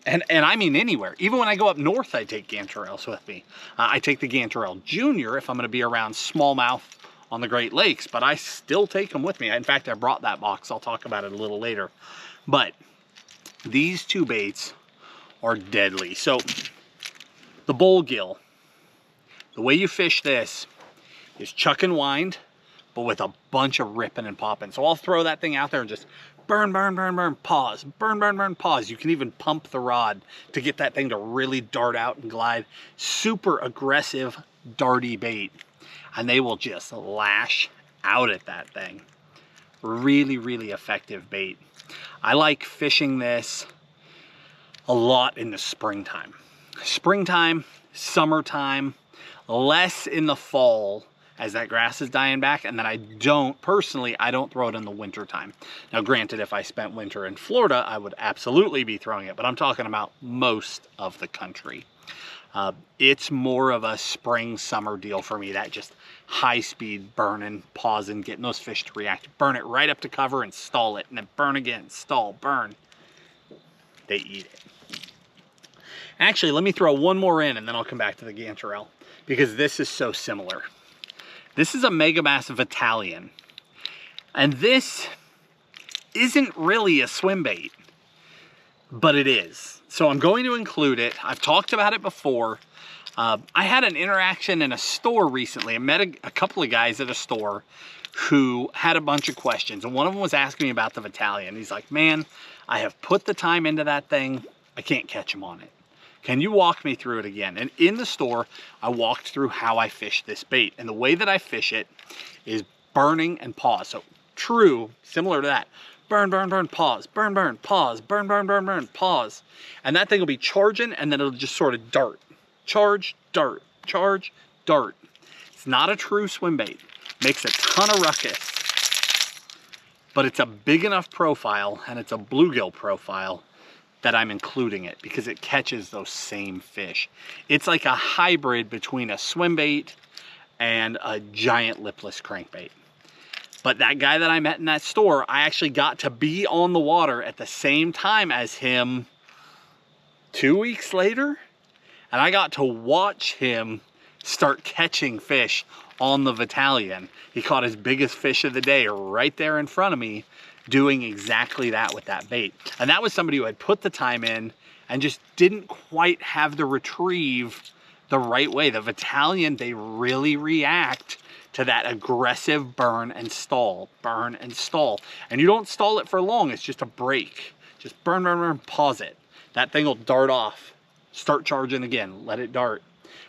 And I mean anywhere. Even when I go up north, I take Gantarelles with me. I take the Gantarelle Junior if I'm gonna be around smallmouth on the Great Lakes, but I still take them with me. In fact, I brought that box. I'll talk about it a little later. But these 2 baits are deadly. So the Bluegill, the way you fish this is chuck and wind, but with a bunch of ripping and popping. So I'll throw that thing out there and just burn, burn, burn, burn, pause, burn, burn, burn, pause. You can even pump the rod to get that thing to really dart out and glide. Super aggressive, darty bait. And they will just lash out at that thing. Really, really effective bait. I like fishing this a lot in the springtime. Springtime, summertime, less in the fall, as that grass is dying back, and then I don't throw it in the winter time. Now granted, if I spent winter in Florida, I would absolutely be throwing it, but I'm talking about most of the country. It's more of a spring, summer deal for me, that just high speed burning, pausing, getting those fish to react. Burn it right up to cover and stall it, and then burn again, stall, burn. they eat it. Actually, let me throw one more in and then I'll come back to the Gantarelle, because this is so similar. This is a Megabass Battalion. And this isn't really a swim bait, but it is. So I'm going to include it. I've talked about it before. I had an interaction in a store recently. I met a couple of guys at a store who had a bunch of questions. And one of them was asking me about the Battalion. He's like, man, I have put the time into that thing. I can't catch him on it. Can you walk me through it again? And in the store, I walked through how I fish this bait. And the way that I fish it is burning and pause. So true, similar to that. Burn, burn, burn, pause, burn, burn, pause, burn, burn, burn, burn, pause. And that thing will be charging and then it'll just sort of dart. Charge, dart, charge, dart. It's not a true swim bait. Makes a ton of ruckus. But it's a big enough profile and it's a bluegill profile that I'm including it because it catches those same fish. It's like a hybrid between a swim bait and a giant lipless crankbait. But that guy that I met in that store, I actually got to be on the water at the same time as him 2 weeks later. And I got to watch him start catching fish on the Battalion. He caught his biggest fish of the day right there in front of me, doing exactly that with that bait. And that was somebody who had put the time in and just didn't quite have the retrieve the right way. The Battalion, they really react to that aggressive burn and stall, burn and stall. And you don't stall it for long, it's just a break. Just burn, burn, burn, pause it. That thing will dart off, start charging again, let it dart.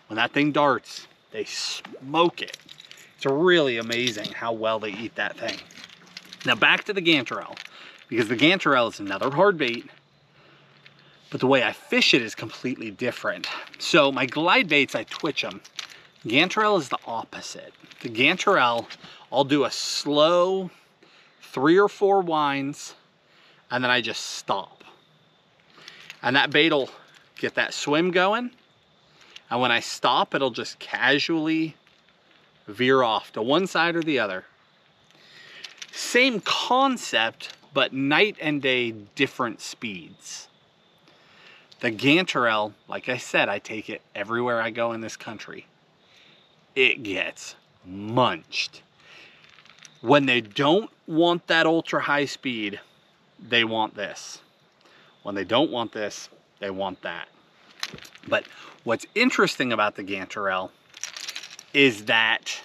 When that thing darts, they smoke it. It's really amazing how well they eat that thing. Now back to the Gantarelle, because the Gantarelle is another hard bait, but the way I fish it is completely different. So my glide baits, I twitch them. Gantarelle is the opposite. The Gantarelle, I'll do a slow 3 or 4 winds, and then I just stop. And that bait will get that swim going, and when I stop, it'll just casually veer off to one side or the other. Same concept, but night and day different speeds. The Gantarelle, like I said, I take it everywhere I go in this country. It gets munched. When they don't want that ultra high speed, they want this. When they don't want this, they want that. But what's interesting about the Gantarelle is that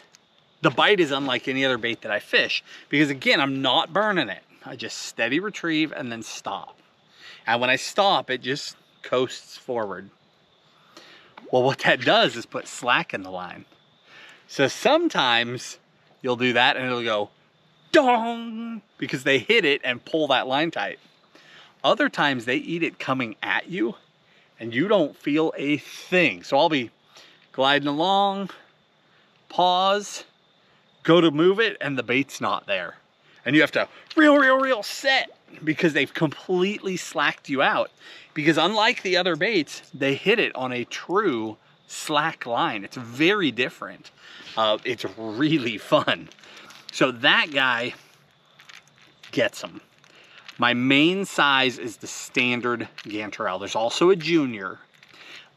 the bite is unlike any other bait that I fish, because again, I'm not burning it. I just steady retrieve and then stop. And when I stop, it just coasts forward. Well, what that does is put slack in the line. So sometimes you'll do that and it'll go dong, because they hit it and pull that line tight. Other times they eat it coming at you and you don't feel a thing. So I'll be gliding along, pause, go to move it, and the bait's not there. And you have to reel, set, because they've completely slacked you out. Because unlike the other baits, they hit it on a true slack line. It's very different. It's really fun. So that guy gets them. My main size is the standard Gantarelle. There's also a junior,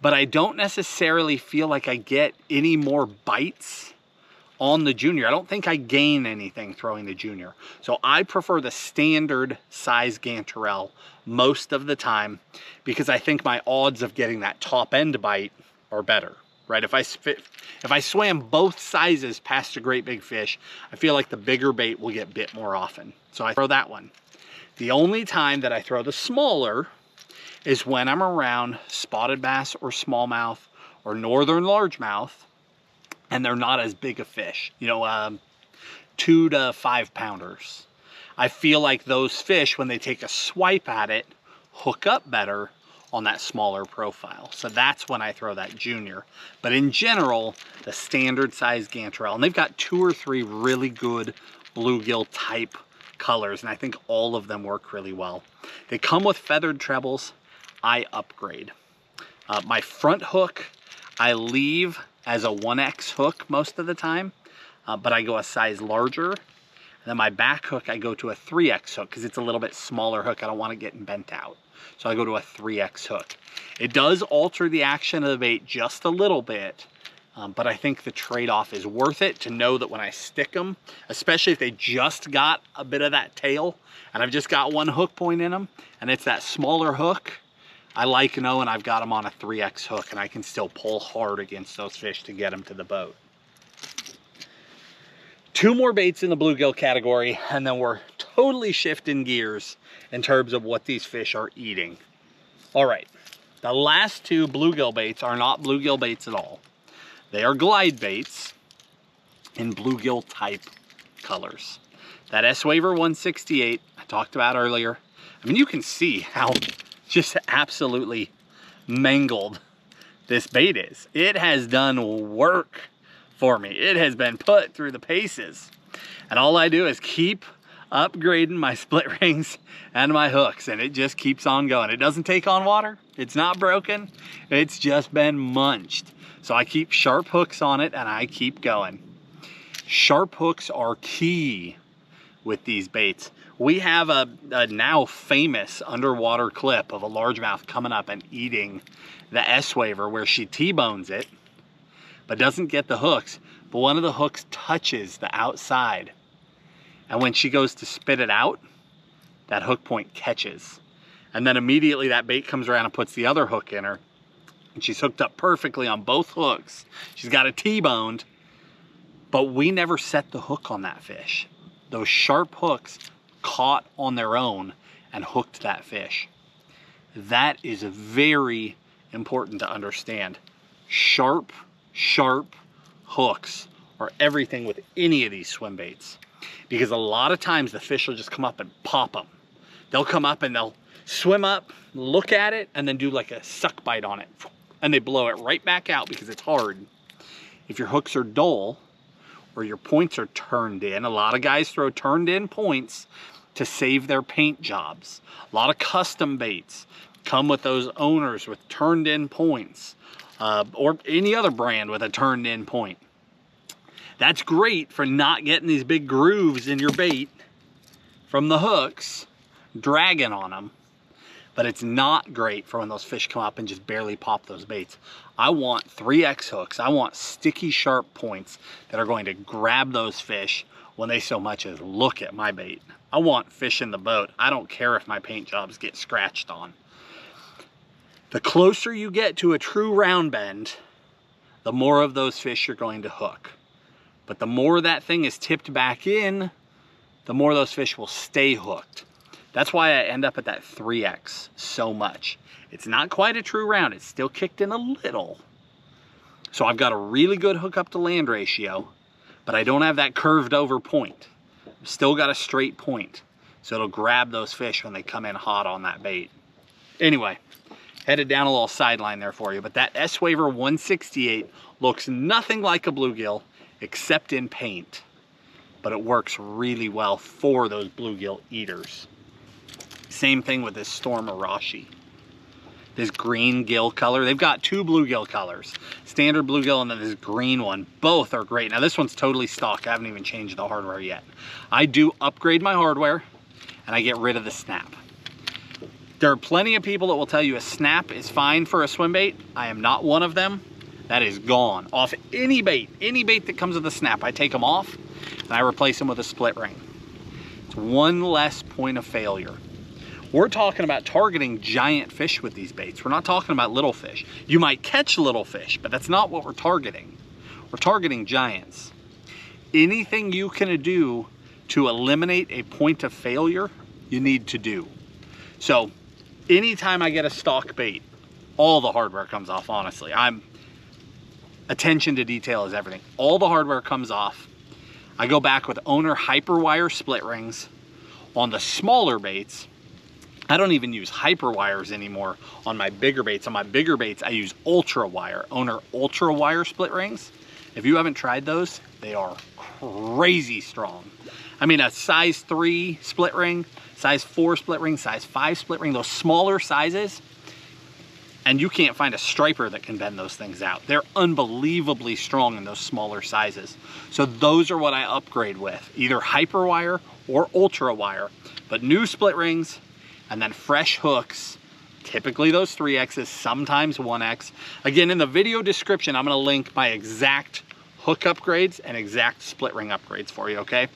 but I don't necessarily feel like I get any more bites on the junior. I don't think I gain anything throwing the junior. So I prefer the standard size Gantarelle most of the time, because I think my odds of getting that top end bite are better, right? If I swam both sizes past a great big fish, I feel like the bigger bait will get bit more often. So I throw that one. The only time that I throw the smaller is when I'm around spotted bass or smallmouth or northern largemouth, and they're not as big a fish, you know, 2 to 5 pounders. I feel like those fish, when they take a swipe at it, hook up better on that smaller profile. So that's when I throw that junior. But in general, the standard size Gantarelle, and they've got 2 or 3 really good bluegill type colors, and I think all of them work really well. They come with feathered trebles. I upgrade. My front hook, I leave as a 1X hook most of the time, but I go a size larger. And then my back hook, I go to a 3X hook because it's a little bit smaller hook. I don't want it getting bent out. So I go to a 3X hook. It does alter the action of the bait just a little bit, but I think the trade-off is worth it to know that when I stick them, especially if they just got a bit of that tail and I've just got one hook point in them and it's that smaller hook, I like knowing I've got them on a 3X hook and I can still pull hard against those fish to get them to the boat. 2 more baits in the bluegill category, and then we're totally shifting gears in terms of what these fish are eating. All right, the last 2 bluegill baits are not bluegill baits at all. They are glide baits in bluegill type colors. That S-Waver 168 I talked about earlier. I mean, you can see how just absolutely mangled this bait is. It has done work for me. It has been put through the paces. And all I do is keep upgrading my split rings and my hooks, and it just keeps on going. It doesn't take on water. It's not broken. It's just been munched. So I keep sharp hooks on it and I keep going. Sharp hooks are key with these baits. We have a now famous underwater clip of a largemouth coming up and eating the S-Waver where she T-bones it, but doesn't get the hooks. But one of the hooks touches the outside. And when she goes to spit it out, that hook point catches. And then immediately that bait comes around and puts the other hook in her. And she's hooked up perfectly on both hooks. She's got it T-boned, but we never set the hook on that fish. Those sharp hooks caught on their own and hooked that fish. That is very important to understand. Sharp hooks are everything with any of these swim baits, because a lot of times the fish will just come up and pop them. They'll come up and they'll swim up, look at it, and then do like a suck bite on it, and they blow it right back out because it's hard. If your hooks are dull or your points are turned in, a lot of guys throw turned in points to save their paint jobs. A lot of custom baits come with those owners with turned in points, or any other brand with a turned in point. That's great for not getting these big grooves in your bait from the hooks dragging on them, but it's not great for when those fish come up and just barely pop those baits. I want 3X hooks. I want sticky sharp points that are going to grab those fish when they so much as look at my bait. I want fish in the boat. I don't care if my paint jobs get scratched on. The closer you get to a true round bend, the more of those fish you're going to hook. But the more that thing is tipped back in, the more those fish will stay hooked. That's why I end up at that 3X so much. It's not quite a true round. It's still kicked in a little. So I've got a really good hook up to land ratio, but I don't have that curved over point. I've still got a straight point. So it'll grab those fish when they come in hot on that bait. Anyway, headed down a little sideline there for you, but that S-Waver 168 looks nothing like a bluegill except in paint, but it works really well for those bluegill eaters. Same thing with this Storm Arashi. This green gill color. They've got 2 bluegill colors. Standard bluegill and then this green one. Both are great. Now this one's totally stock. I haven't even changed the hardware yet. I do upgrade my hardware and I get rid of the snap. There are plenty of people that will tell you a snap is fine for a swim bait. I am not one of them. That is gone off any bait that comes with a snap. I take them off and I replace them with a split ring. It's one less point of failure. We're talking about targeting giant fish with these baits. We're not talking about little fish. You might catch little fish, but that's not what we're targeting. We're targeting giants. Anything you can do to eliminate a point of failure, you need to do. So anytime I get a stock bait, all the hardware comes off, honestly. Attention to detail is everything. All the hardware comes off. I go back with owner hyperwire split rings. On the smaller baits, I don't even use hyper wires anymore on my bigger baits. On my bigger baits, I use ultra wire, owner ultra wire split rings. If you haven't tried those, they are crazy strong. I mean, a size 3 split ring, size 4 split ring, size 5 split ring, those smaller sizes, And you can't find a striper that can bend those things out. They're unbelievably strong in those smaller sizes. So those are what I upgrade with, either hyper wire or ultra wire. But new split rings and then fresh hooks, typically those 3Xs, sometimes 1X. Again, in the video description, I'm gonna link my exact hook upgrades and exact split ring upgrades for you, okay?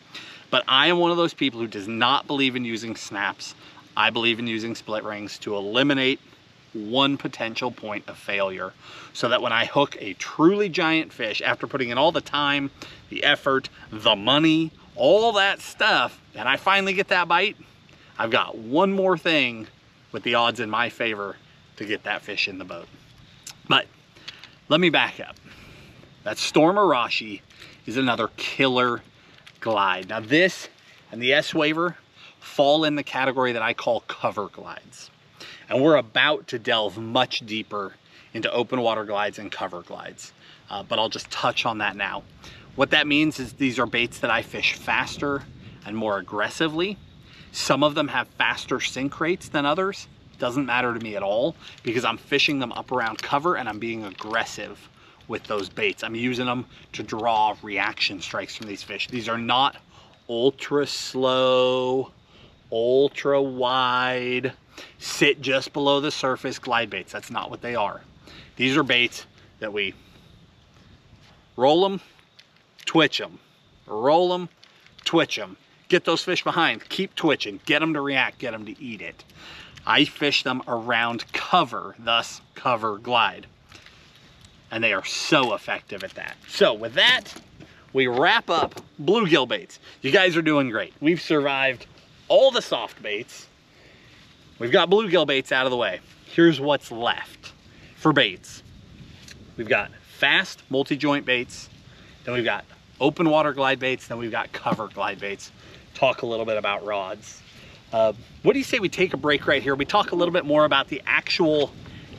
But I am one of those people who does not believe in using snaps. I believe in using split rings to eliminate one potential point of failure, so that when I hook a truly giant fish, after putting in all the time, the effort, the money, all that stuff, and I finally get that bite, I've got one more thing with the odds in my favor to get that fish in the boat. But let me back up. That Storm Arashi is another killer glide. Now this and the S-Waver fall in the category that I call cover glides. And we're about to delve much deeper into open water glides and cover glides. But I'll just touch on that now. What that means is these are baits that I fish faster and more aggressively. Some of them have faster sink rates than others. Doesn't matter to me at all, because I'm fishing them up around cover and I'm being aggressive with those baits. I'm using them to draw reaction strikes from these fish. These are not ultra slow, ultra wide, sit just below the surface glide baits. That's not what they are. These are baits that we roll them, twitch them, roll them, twitch them, get those fish behind, keep twitching, get them to react, get them to eat it. I fish them around cover, thus cover glide. And they are so effective at that. So with that, we wrap up bluegill baits. You guys are doing great. We've survived all the soft baits. We've got bluegill baits out of the way. Here's what's left for baits. We've got fast multi-joint baits, then we've got open water glide baits, then we've got cover glide baits. Talk a little bit about rods. What do you say we take a break right here? We talk a little bit more about the actual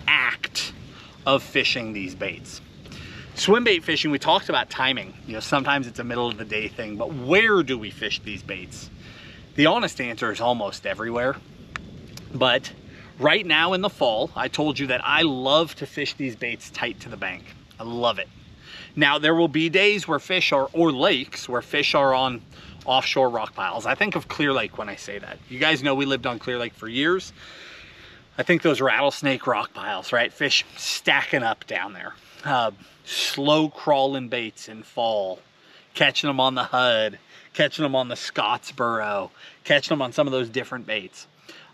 act of fishing these baits. Swim bait fishing, we talked about timing. You know, sometimes it's a middle of the day thing, but where do we fish these baits? The honest answer is almost everywhere. But right now in the fall, I told you that I love to fish these baits tight to the bank. I love it. Now there will be days where fish are, or lakes, where fish are on offshore rock piles. I think of Clear Lake when I say that. You guys know we lived on Clear Lake for years. I think those rattlesnake rock piles, right? Fish stacking up down there. Slow crawling baits in fall. Catching them on the Hud, catching them on the Scottsboro, catching them on some of those different baits.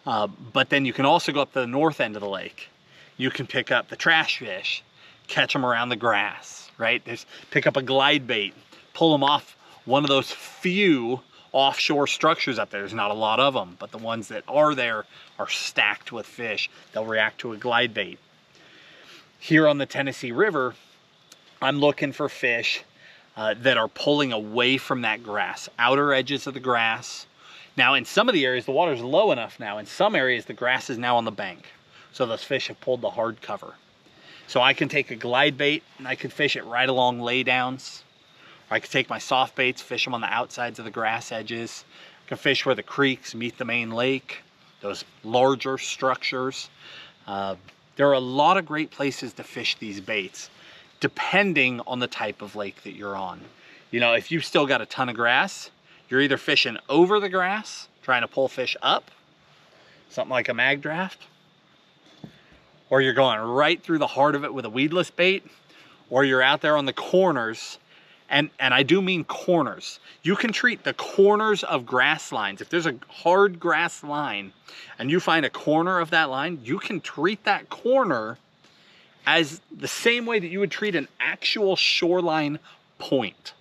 But then you can also go up to the north end of the lake. You can pick up the trash fish, catch them around the grass, right? Pick up a glide bait, pull them off one of those few offshore structures up there. There's not a lot of them, but the ones that are there are stacked with fish. They'll react to a glide bait. Here on the Tennessee River, I'm looking for fish that are pulling away from that grass, outer edges of the grass. Now in some of the areas, the water's low enough now. In some areas, the grass is now on the bank. So those fish have pulled the hard cover. So I can take a glide bait and I can fish it right along laydowns. Or I can take my soft baits, fish them on the outsides of the grass edges. I can fish where the creeks meet the main lake, those larger structures. There are a lot of great places to fish these baits, depending on the type of lake that you're on. You know, if you've still got a ton of grass, you're either fishing over the grass, trying to pull fish up, something like a mag draft, or you're going right through the heart of it with a weedless bait, or you're out there on the corners, and I do mean corners. You can treat the corners of grass lines. If there's a hard grass line and you find a corner of that line, you can treat that corner as the same way that you would treat an actual shoreline point.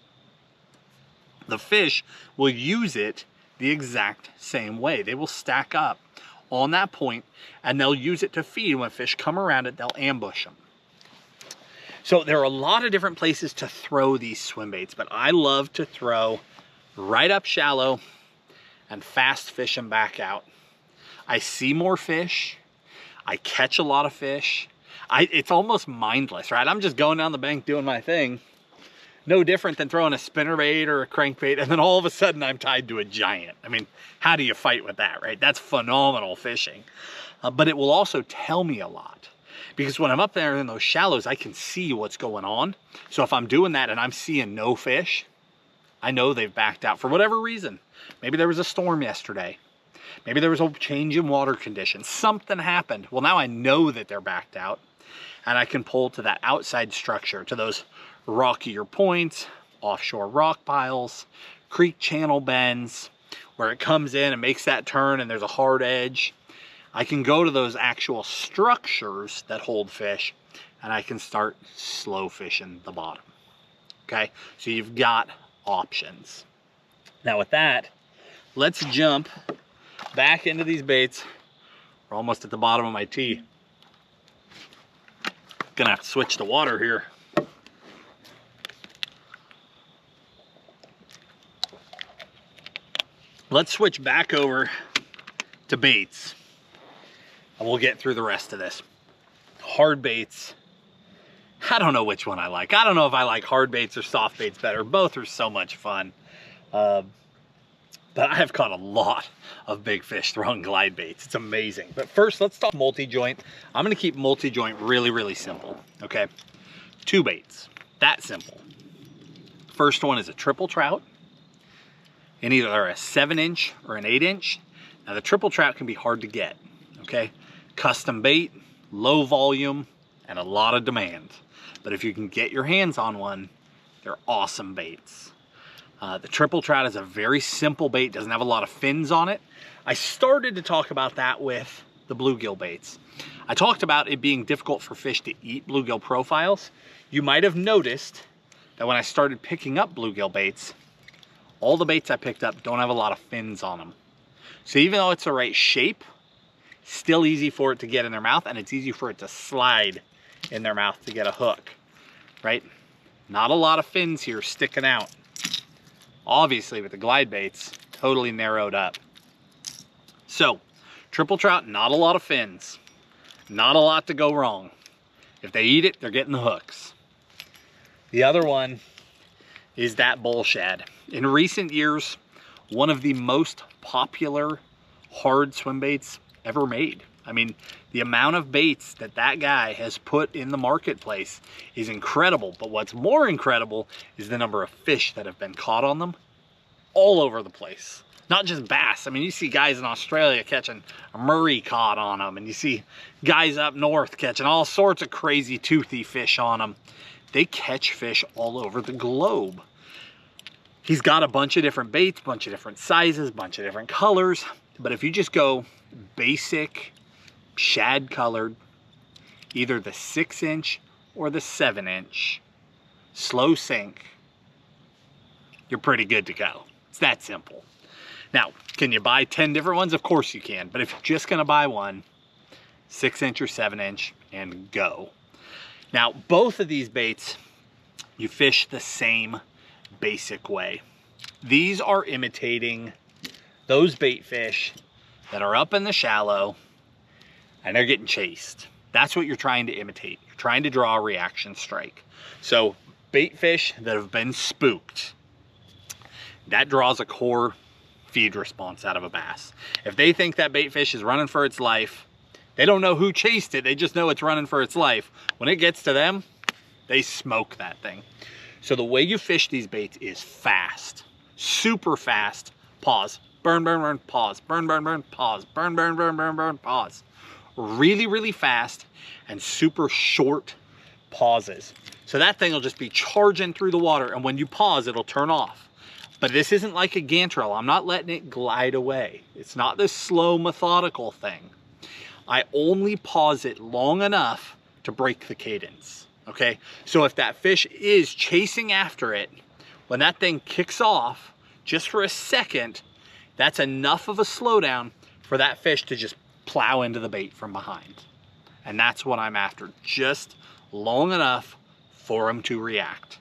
The fish will use it the exact same way. They will stack up on that point and they'll use it to feed. When fish come around it, they'll ambush them. So there are a lot of different places to throw these swim baits, but I love to throw right up shallow and fast fish them back out. I see more fish. I catch a lot of fish. It's almost mindless, right? I'm just going down the bank doing my thing. No different than throwing a spinnerbait or a crankbait, and then all of a sudden I'm tied to a giant. I mean, how do you fight with that, right? That's phenomenal fishing. But it will also tell me a lot. Because when I'm up there in those shallows, I can see what's going on. So if I'm doing that and I'm seeing no fish, I know they've backed out for whatever reason. Maybe there was a storm yesterday. Maybe there was a change in water conditions. Something happened. Well, now I know that they're backed out, and I can pull to that outside structure, to those rockier points, offshore rock piles, creek channel bends, where it comes in and makes that turn and there's a hard edge. I can go to those actual structures that hold fish, and I can start slow fishing the bottom. Okay, so you've got options. Now with that, let's jump back into these baits. We're almost at the bottom of my tee. Gonna have to switch the water here. Let's switch back over to baits, and we'll get through the rest of this. Hard baits. I don't know which one I like. I don't know if I like hard baits or soft baits better. Both are so much fun. But I have caught a lot of big fish throwing glide baits. It's amazing. But first, let's talk multi-joint. I'm gonna keep multi-joint really, really simple, okay? 2 baits, that simple. First one is a triple trout in either a 7-inch or an 8-inch. Now the triple trout can be hard to get, okay? Custom bait, low volume, and a lot of demand. But if you can get your hands on one, they're awesome baits. The triple trout is a very simple bait, doesn't have a lot of fins on it. I started to talk about that with the bluegill baits. I talked about it being difficult for fish to eat bluegill profiles. You might have noticed that when I started picking up bluegill baits, all the baits I picked up don't have a lot of fins on them. So even though it's the right shape, still easy for it to get in their mouth, and it's easy for it to slide in their mouth to get a hook, right? Not a lot of fins here sticking out. Obviously with the glide baits, totally narrowed up. So, triple trout, not a lot of fins. Not a lot to go wrong. If they eat it, they're getting the hooks. The other one is that bull shad. In recent years, one of the most popular hard swim baits ever made. I mean, the amount of baits that that guy has put in the marketplace is incredible. But what's more incredible is the number of fish that have been caught on them all over the place. Not just bass. I mean, you see guys in Australia catching a Murray caught on them, and you see guys up north catching all sorts of crazy toothy fish on them. They catch fish all over the globe. He's got a bunch of different baits, bunch of different sizes, bunch of different colors. But if you just go basic shad colored, either the 6-inch or the 7-inch, slow sink, you're pretty good to go. It's that simple. Now, can you buy 10 different ones? Of course you can. But if you're just gonna buy one, 6-inch or 7-inch, and go. Now, both of these baits, you fish the same basic way. These are imitating those bait fish that are up in the shallow and they're getting chased. That's what you're trying to imitate. You're trying to draw a reaction strike. So bait fish that have been spooked, that draws a core feed response out of a bass. If they think that bait fish is running for its life, they don't know who chased it, they just know it's running for its life. When it gets to them, they smoke that thing. So the way you fish these baits is fast, super fast. Pause, burn, burn, burn, pause, burn, burn, burn, pause, burn, burn, burn, burn, burn, pause. Really, really fast and super short pauses. So that thing will just be charging through the water, and when you pause, it'll turn off. But this isn't like a gantrel. I'm not letting it glide away. It's not this slow, methodical thing. I only pause it long enough to break the cadence, okay? So if that fish is chasing after it, when that thing kicks off, just for a second, that's enough of a slowdown for that fish to just plow into the bait from behind. And that's what I'm after, just long enough for them to react.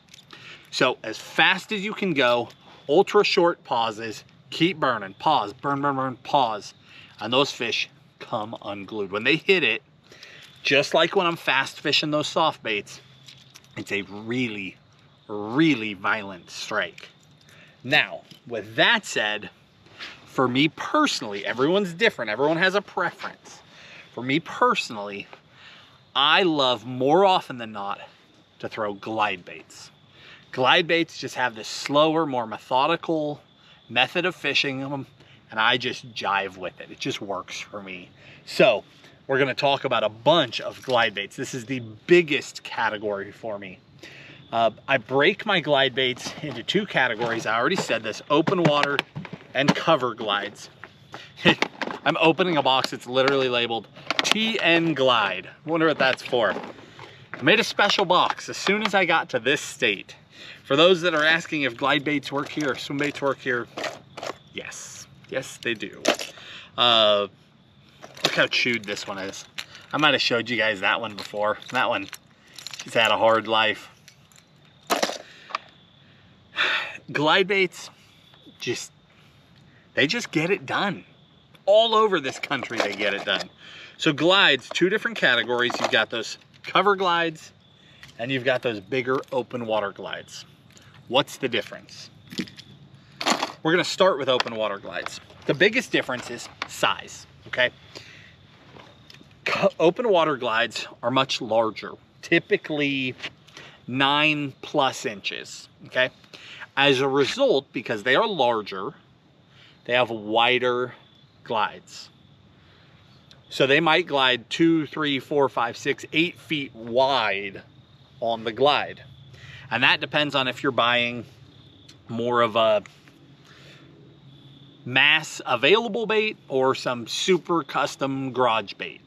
So as fast as you can go, ultra short pauses, keep burning, pause, burn, burn, burn, pause, and those fish come unglued. When they hit it, just like when I'm fast fishing those soft baits, it's a really, really violent strike. Now, with that said, for me personally, everyone's different. Everyone has a preference. For me personally, I love more often than not to throw glide baits. Glide baits just have this slower, more methodical method of fishing them, and I just jive with it. It just works for me. So we're gonna talk about a bunch of glide baits. This is the biggest category for me. I break my glide baits into two categories. I already said this: open water and cover glides. I'm opening a box. It's literally labeled TN Glide. I wonder what that's for. I made a special box as soon as I got to this state. For those that are asking if glide baits work here, swim baits work here, yes. Yes, they do. Look how chewed this one is. I might have showed you guys that one before. That one, she's had a hard life. Glide baits, they just get it done. All over this country, they get it done. So glides, two different categories. You've got those cover glides and you've got those bigger open water glides. What's the difference? We're gonna start with open water glides. The biggest difference is size, okay? Open water glides are much larger, typically 9+ inches, okay? As a result, because they are larger, they have wider glides. So they might glide 2, 3, 4, 5, 6, 8 feet wide on the glide. And that depends on if you're buying more of a mass available bait or some super custom garage bait,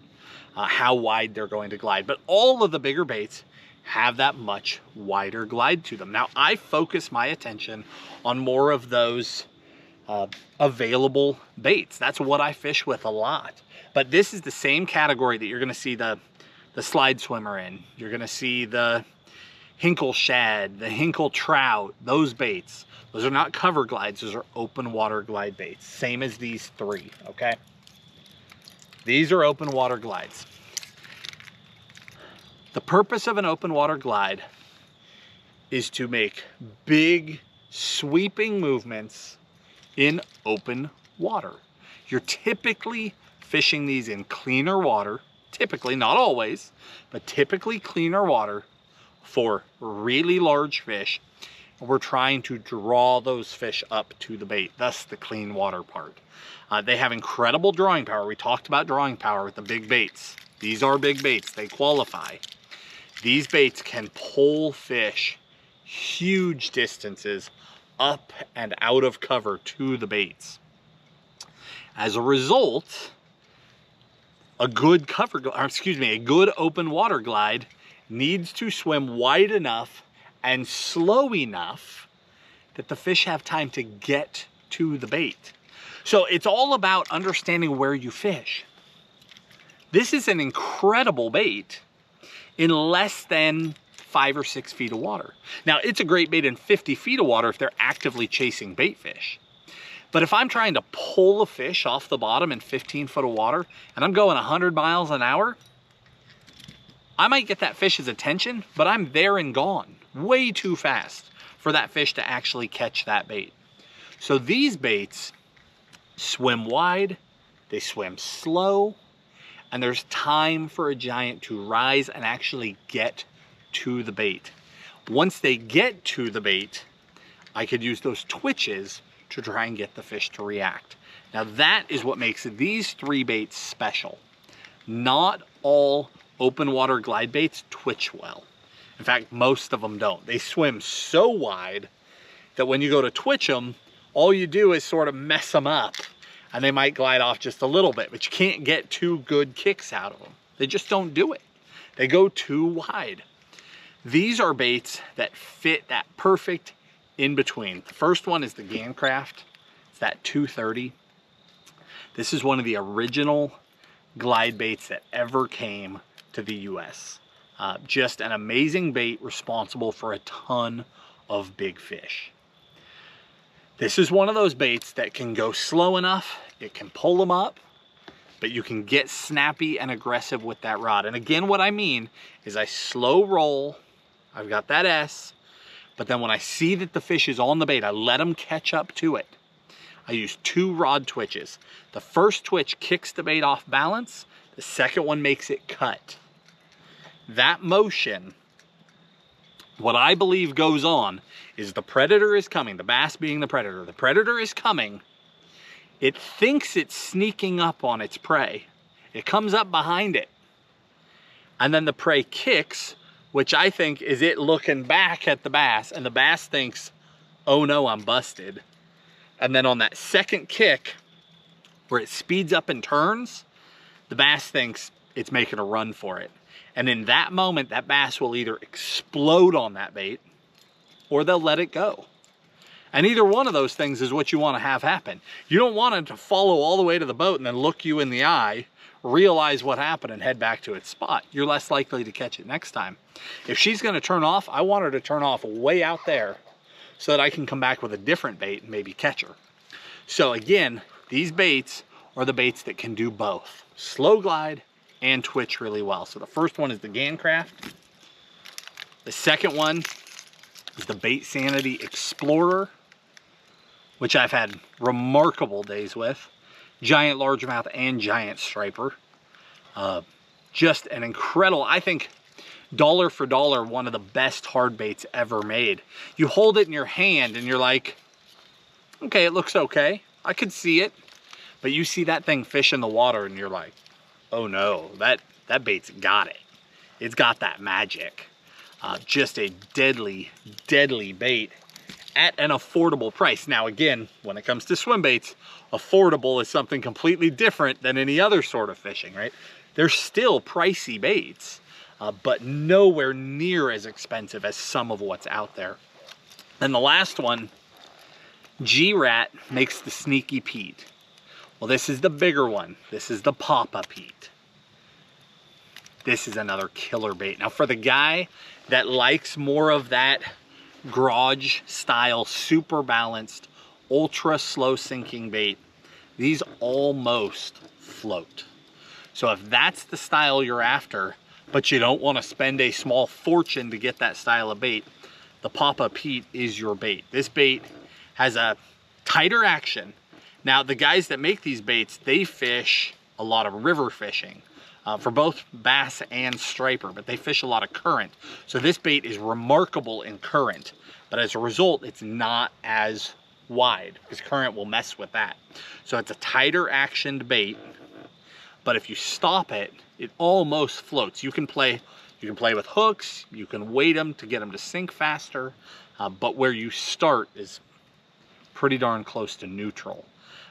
how wide they're going to glide. But all of the bigger baits have that much wider glide to them. Now, I focus my attention on more of those available baits. That's what I fish with a lot. But this is the same category that you're gonna see the slide swimmer in. You're gonna see the Hinkle Shad, the Hinkle Trout, those baits. Those are not cover glides, those are open water glide baits. Same as these three, okay? These are open water glides. The purpose of an open water glide is to make big sweeping movements in open water. You're typically fishing these in cleaner water, typically, not always, but typically cleaner water for really large fish. We're trying to draw those fish up to the bait, thus the clean water part. They have incredible drawing power. We talked about drawing power with the big baits. These are big baits, they qualify. These baits can pull fish huge distances up and out of cover to the baits. As a result, a good a good open water glide needs to swim wide enough and slow enough that the fish have time to get to the bait. So it's all about understanding where you fish. This is an incredible bait in less than 5 or 6 feet of water. Now, it's a great bait in 50 feet of water if they're actively chasing bait fish. But if I'm trying to pull a fish off the bottom in 15 foot of water and I'm going 100 miles an hour, I might get that fish's attention, but I'm there and gone way too fast for that fish to actually catch that bait. So these baits swim wide, they swim slow, and there's time for a giant to rise and actually get to the bait. Once they get to the bait, I could use those twitches to try and get the fish to react. Now that is what makes these three baits special. Not all open water glide baits twitch well. In fact, most of them don't. They swim so wide that when you go to twitch them, all you do is sort of mess them up and they might glide off just a little bit, but you can't get two good kicks out of them. They just don't do it. They go too wide. These are baits that fit that perfect in between. The first one is the Gancraft. It's that 230. This is one of the original glide baits that ever came to the US. Just an amazing bait responsible for a ton of big fish. This is one of those baits that can go slow enough, it can pull them up, but you can get snappy and aggressive with that rod. And again, what I mean is I slow roll, I've got that S, but then when I see that the fish is on the bait, I let them catch up to it. I use 2 rod twitches. The first twitch kicks the bait off balance, the second one makes it cut. that motion, what I believe goes on is the predator is coming, the bass being the predator is coming. It thinks it's sneaking up on its prey. It comes up behind it. And then the prey kicks, which I think is it looking back at the bass, and the bass thinks, oh no, I'm busted. And then on that second kick, where it speeds up and turns, the bass thinks it's making a run for it. And in that moment, that bass will either explode on that bait or they'll let it go. And either one of those things is what you want to have happen. You don't want it to follow all the way to the boat and then look you in the eye, realize what happened, and head back to its spot. You're less likely to catch it next time. If she's going to turn off, I want her to turn off way out there so that I can come back with a different bait and maybe catch her. So again, these baits are the baits that can do both. Slow glide and twitch really well. So the first one is the Gancraft. The second one is the Bait Sanity Explorer, which I've had remarkable days with. Giant largemouth and giant striper. Just an incredible, I think, dollar for dollar, one of the best hard baits ever made. You hold it in your hand and you're like, okay, it looks okay. I could see it. But you see that thing fish in the water and you're like, oh no, that bait's got it. It's got that magic. Just a deadly, deadly bait at an affordable price. Now again, when it comes to swim baits, affordable is something completely different than any other sort of fishing, right? They're still pricey baits, but nowhere near as expensive as some of what's out there. And the last one, G-Rat makes the Sneaky Pete. Well, this is the bigger one. This is the Papa Pete. This is another killer bait. Now for the guy that likes more of that garage style, super balanced, ultra slow sinking bait, these almost float. So if that's the style you're after, but you don't want to spend a small fortune to get that style of bait, the Papa Pete is your bait. This bait has a tighter action. Now, the guys that make these baits, they fish a lot of river fishing for both bass and striper, but they fish a lot of current. So this bait is remarkable in current, but as a result, it's not as wide because current will mess with that. So it's a tighter actioned bait, but if you stop it, it almost floats. You can play with hooks, you can weight them to get them to sink faster, but where you start is pretty darn close to neutral.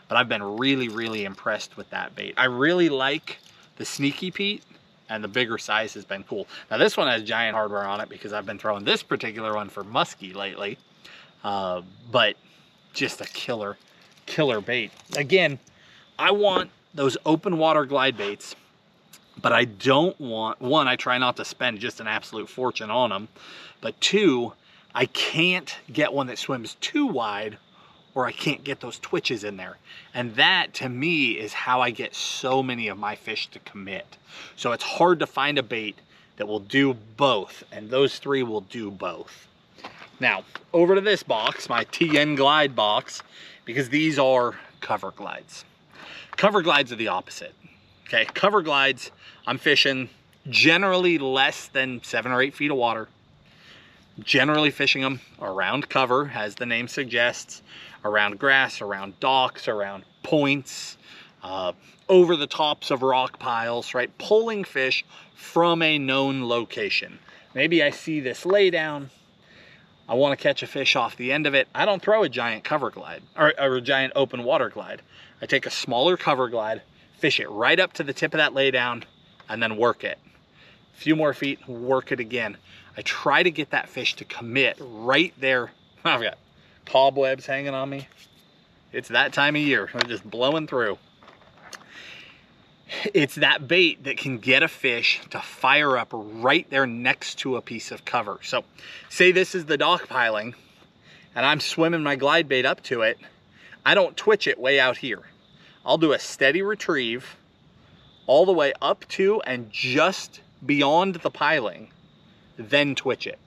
But I've been really, really impressed with that bait. I really like the Sneaky Pete, and the bigger size has been cool. Now this one has giant hardware on it because I've been throwing this particular one for muskie lately. But just a killer, killer bait. Again, I want those open water glide baits, but I don't want, one, I try not to spend just an absolute fortune on them, but two, I can't get one that swims too wide or I can't get those twitches in there. And that, to me, is how I get so many of my fish to commit. So it's hard to find a bait that will do both, and those three will do both. Now, over to this box, my TN Glide box, because these are cover glides. Cover glides are the opposite, okay? Cover glides, I'm fishing generally less than 7 or 8 feet of water. Generally fishing them around cover, as the name suggests, around grass, around docks, around points, over the tops of rock piles, right? Pulling fish from a known location. Maybe I see this lay down, I want to catch a fish off the end of it. I don't throw a giant cover glide or a giant open water glide. I take a smaller cover glide, fish it right up to the tip of that lay down, and then work it. A few more feet, work it again. I try to get that fish to commit right there. I've got cobwebs hanging on me. It's that time of year. They're just blowing through. It's that bait that can get a fish to fire up right there next to a piece of cover. So say this is the dock piling and I'm swimming my glide bait up to it. I don't twitch it way out here. I'll do a steady retrieve all the way up to and just beyond the piling, then twitch it.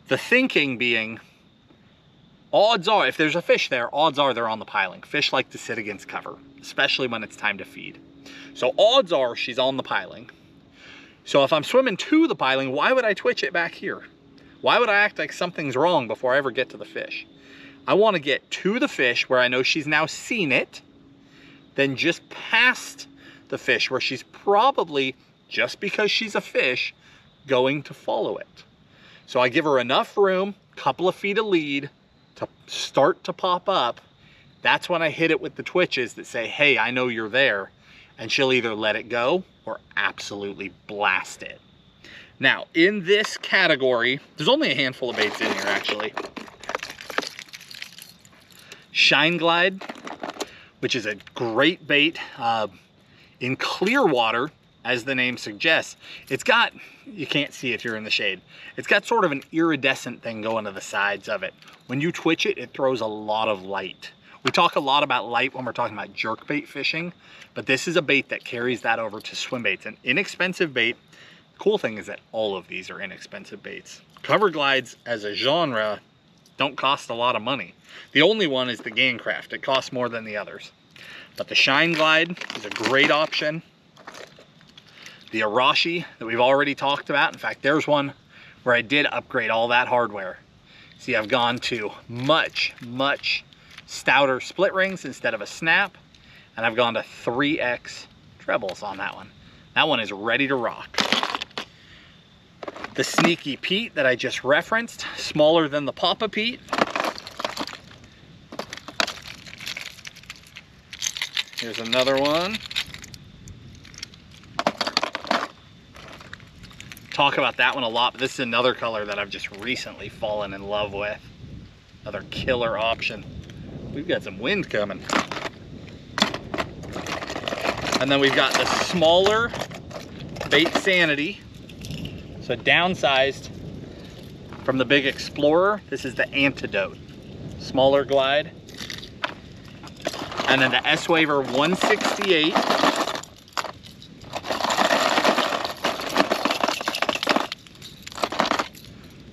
The thinking being, odds are, if there's a fish there, odds are they're on the piling. Fish like to sit against cover, especially when it's time to feed. So odds are she's on the piling. So if I'm swimming to the piling, why would I twitch it back here? Why would I act like something's wrong before I ever get to the fish? I want to get to the fish where I know she's now seen it, then just past the fish where she's probably, just because she's a fish, going to follow it. So I give her enough room, couple of feet of lead, to start to pop up. That's when I hit it with the twitches that say, hey, I know you're there. And she'll either let it go or absolutely blast it. Now, in this category, there's only a handful of baits in here, actually. Shine Glide, which is a great bait in clear water, as the name suggests. It's got, you can't see it here in the shade, it's got sort of an iridescent thing going to the sides of it. When you twitch it, it throws a lot of light. We talk a lot about light when we're talking about jerkbait fishing, but this is a bait that carries that over to swim baits. An inexpensive bait. The cool thing is that all of these are inexpensive baits. Cover glides as a genre don't cost a lot of money. The only one is the Gangcraft. It costs more than the others. But the Shine Glide is a great option. The Arashi that we've already talked about. In fact, there's one where I did upgrade all that hardware. See, I've gone to much, much stouter split rings instead of a snap. And I've gone to 3X trebles on that one. That one is ready to rock. The Sneaky Pete that I just referenced, smaller than the Papa Pete. Here's another one. Talk about that one a lot, but this is another color that I've just recently fallen in love with. Another killer option. We've got some wind coming. And then we've got the smaller Bait Sanity. So downsized from the big Explorer. This is the Antidote. Smaller glide. And then the S-Waver 168.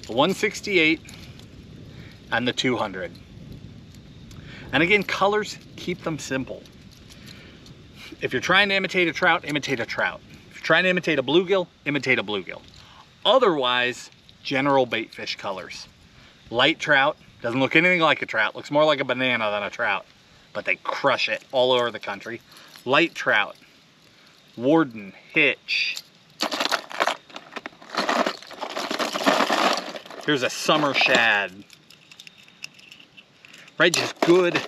The 168 and the 200. And again, colors, keep them simple. If you're trying to imitate a trout, imitate a trout. If you're trying to imitate a bluegill, imitate a bluegill. Otherwise, general bait fish colors. Light trout, doesn't look anything like a trout, looks more like a banana than a trout, but they crush it all over the country. Light trout, Warden, Hitch. Here's a summer shad. Right, just good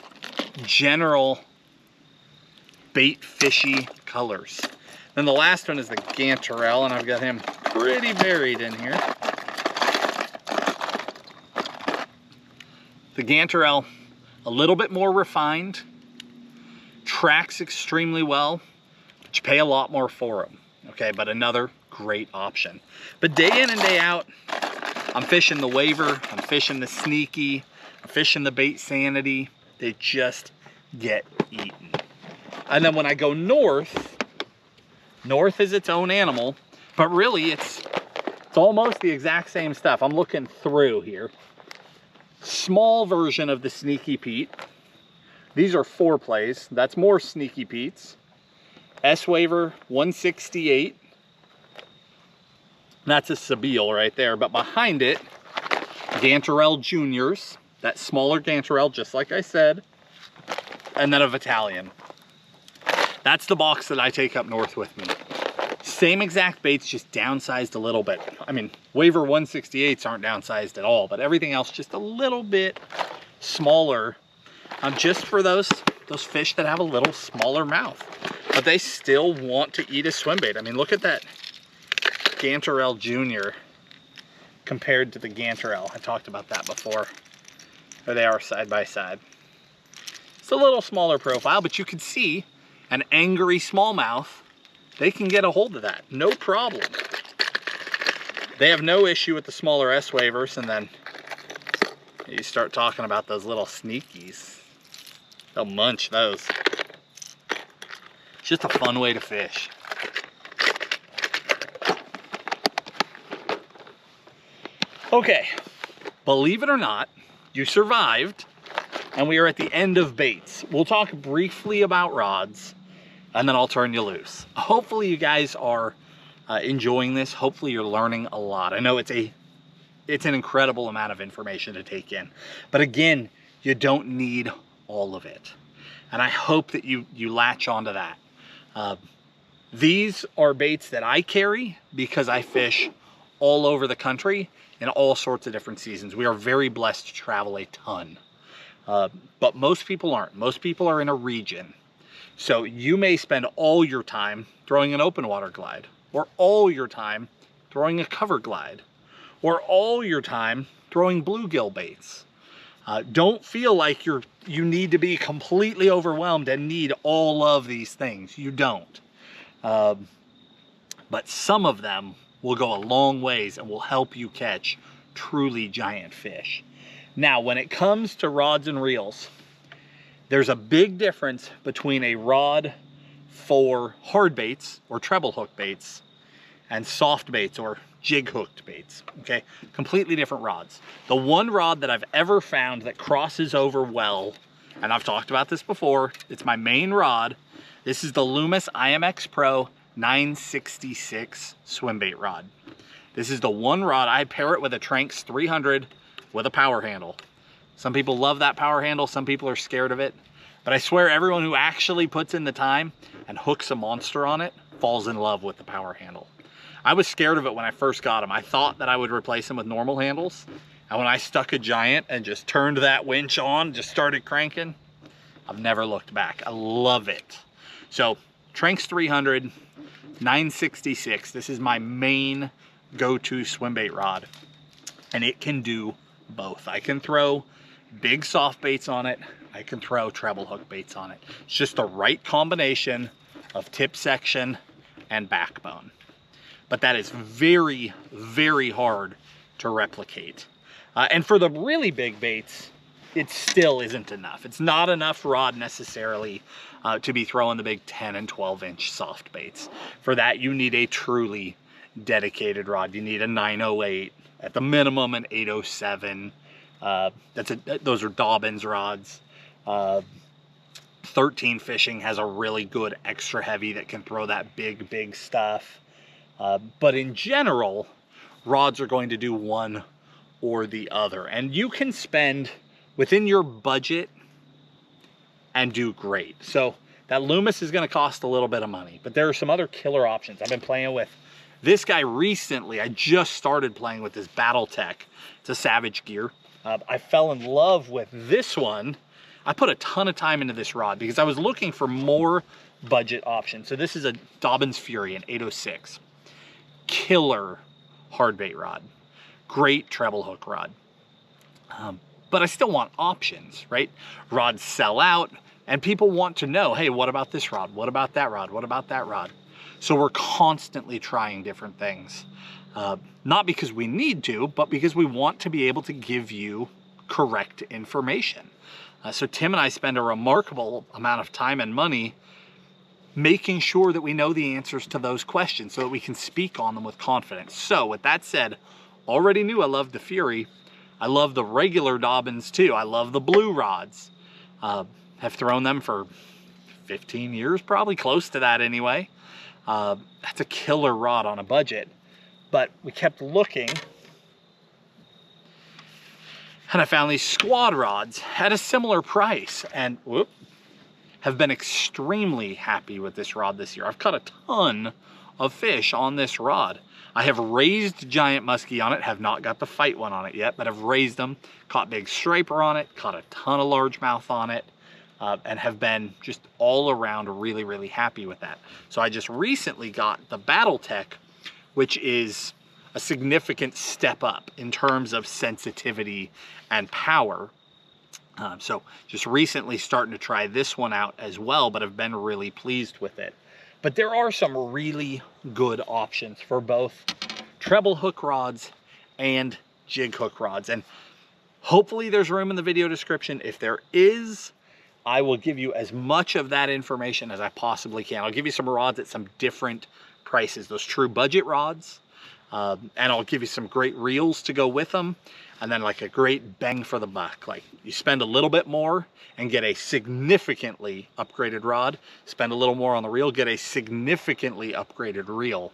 general bait fishy colors. Then the last one is the Gantarelle, and I've got him pretty buried in here. The Gantarelle, a little bit more refined, tracks extremely well, but you pay a lot more for them. Okay, but another great option. But day in and day out, I'm fishing the Waver, I'm fishing the Sneaky, I'm fishing the Bait Sanity. They just get eaten. And then when I go north, north is its own animal, but really it's almost the exact same stuff. I'm looking through here. Small version of the Sneaky Pete. These are 4-plays. That's more Sneaky Petes. S-Waver 168. That's a Sabile right there, but behind it, Gantarelle Juniors. That smaller Gantarelle, just like I said. And then a Battalion. That's the box that I take up north with me. Same exact baits, just downsized a little bit. I mean, Waver 168s aren't downsized at all, but everything else just a little bit smaller. Just for those fish that have a little smaller mouth. But they still want to eat a swim bait. I mean, look at that Gantarelle Junior compared to the Gantarelle. I talked about that before. There they are side by side. It's a little smaller profile, but you can see an angry smallmouth. They can get a hold of that, no problem. They have no issue with the smaller S-Wavers, and then you start talking about those little Sneakies. They'll munch those. It's just a fun way to fish. Okay, believe it or not, you survived, and we are at the end of baits. We'll talk briefly about rods, and then I'll turn you loose. Hopefully you guys are enjoying this. Hopefully you're learning a lot. I know it's an incredible amount of information to take in, but again, you don't need all of it. And I hope that you latch onto that. These are baits that I carry because I fish all over the country in all sorts of different seasons. We are very blessed to travel a ton. But most people aren't. Most people are in a region. So you may spend all your time throwing an open water glide, or all your time throwing a cover glide, or all your time throwing bluegill baits. Don't feel like you need to be completely overwhelmed and need all of these things. You don't. But some of them will go a long ways and will help you catch truly giant fish. Now, when it comes to rods and reels, there's a big difference between a rod for hard baits or treble hook baits and soft baits or jig hooked baits, okay? Completely different rods. The one rod that I've ever found that crosses over well, and I've talked about this before, it's my main rod. This is the Loomis Imx Pro 966 Swimbait rod. This is the one rod. I pair it with a Tranx 300 with a power handle. Some people love that power handle, some people are scared of it, but I swear everyone who actually puts in the time and hooks a monster on it falls in love with the power handle. I was scared of it when I first got them. I thought that I would replace them with normal handles, and when I stuck a giant and just turned that winch on, just started cranking, I've never looked back. I love it. So Tranx 300, 966, this is my main go-to swimbait rod, and it can do both. I can throw big soft baits on it. I can throw treble hook baits on it. It's just the right combination of tip section and backbone. But that is very, very hard to replicate. And for the really big baits, it still isn't enough. It's not enough rod necessarily to be throwing the big 10 and 12 inch soft baits. For that, you need a truly dedicated rod. You need a 908, at the minimum an 807. Those are Dobbins rods. 13 Fishing has a really good extra heavy that can throw that big stuff. But in general, rods are going to do one or the other. And you can spend within your budget and do great. So that Loomis is going to cost a little bit of money, but there are some other killer options. I've been playing with this guy recently. I just started playing with this Battletech. It's a Savage Gear. I fell in love with this one. I put a ton of time into this rod because I was looking for more budget options. So this is a Dobbins Fury, an 806. Killer hard bait rod. Great treble hook rod. But I still want options, right? Rods sell out and people want to know, hey, what about this rod? What about that rod? What about that rod? So we're constantly trying different things. Not because we need to, but because we want to be able to give you correct information. So Tim and I spend a remarkable amount of time and money making sure that we know the answers to those questions so that we can speak on them with confidence. So with that said, already knew I loved the Fury. I love the regular Dobbins too. I love the blue rods. Have thrown them for 15 years, probably close to that anyway. That's a killer rod on a budget. But we kept looking, and I found these squad rods at a similar price, and have been extremely happy with this rod this year. I've caught a ton of fish on this rod. I have raised giant muskie on it, have not got the fight one on it yet, but I've raised them, caught big striper on it, caught a ton of largemouth on it, and have been just all around really, really happy with that. So I just recently got the Battletech, which is a significant step up in terms of sensitivity and power. So just recently starting to try this one out as well, but have been really pleased with it. But there are some really good options for both treble hook rods and jig hook rods. And hopefully there's room in the video description. If there is, I will give you as much of that information as I possibly can. I'll give you some rods at some different prices, those true budget rods. And I'll give you some great reels to go with them. And then like a great bang for the buck. Like you spend a little bit more and get a significantly upgraded rod. Spend a little more on the reel, get a significantly upgraded reel.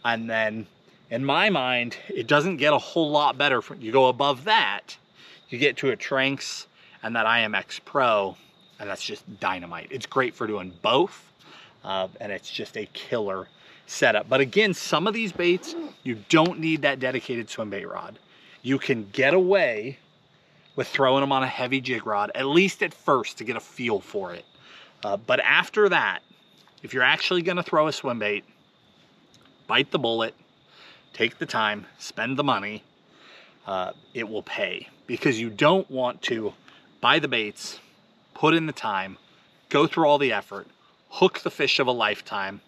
And then in my mind, it doesn't get a whole lot better. You go above that, you get to a Tranx and that IMX Pro, and that's just dynamite. It's great for doing both, and it's just a killer setup. But again, some of these baits, you don't need that dedicated swim bait rod. You can get away with throwing them on a heavy jig rod, at least at first, to get a feel for it. But after that, if you're actually gonna throw a swim bait, bite the bullet, take the time, spend the money, it will pay. Because you don't want to buy the baits, put in the time, go through all the effort, hook the fish of a lifetime,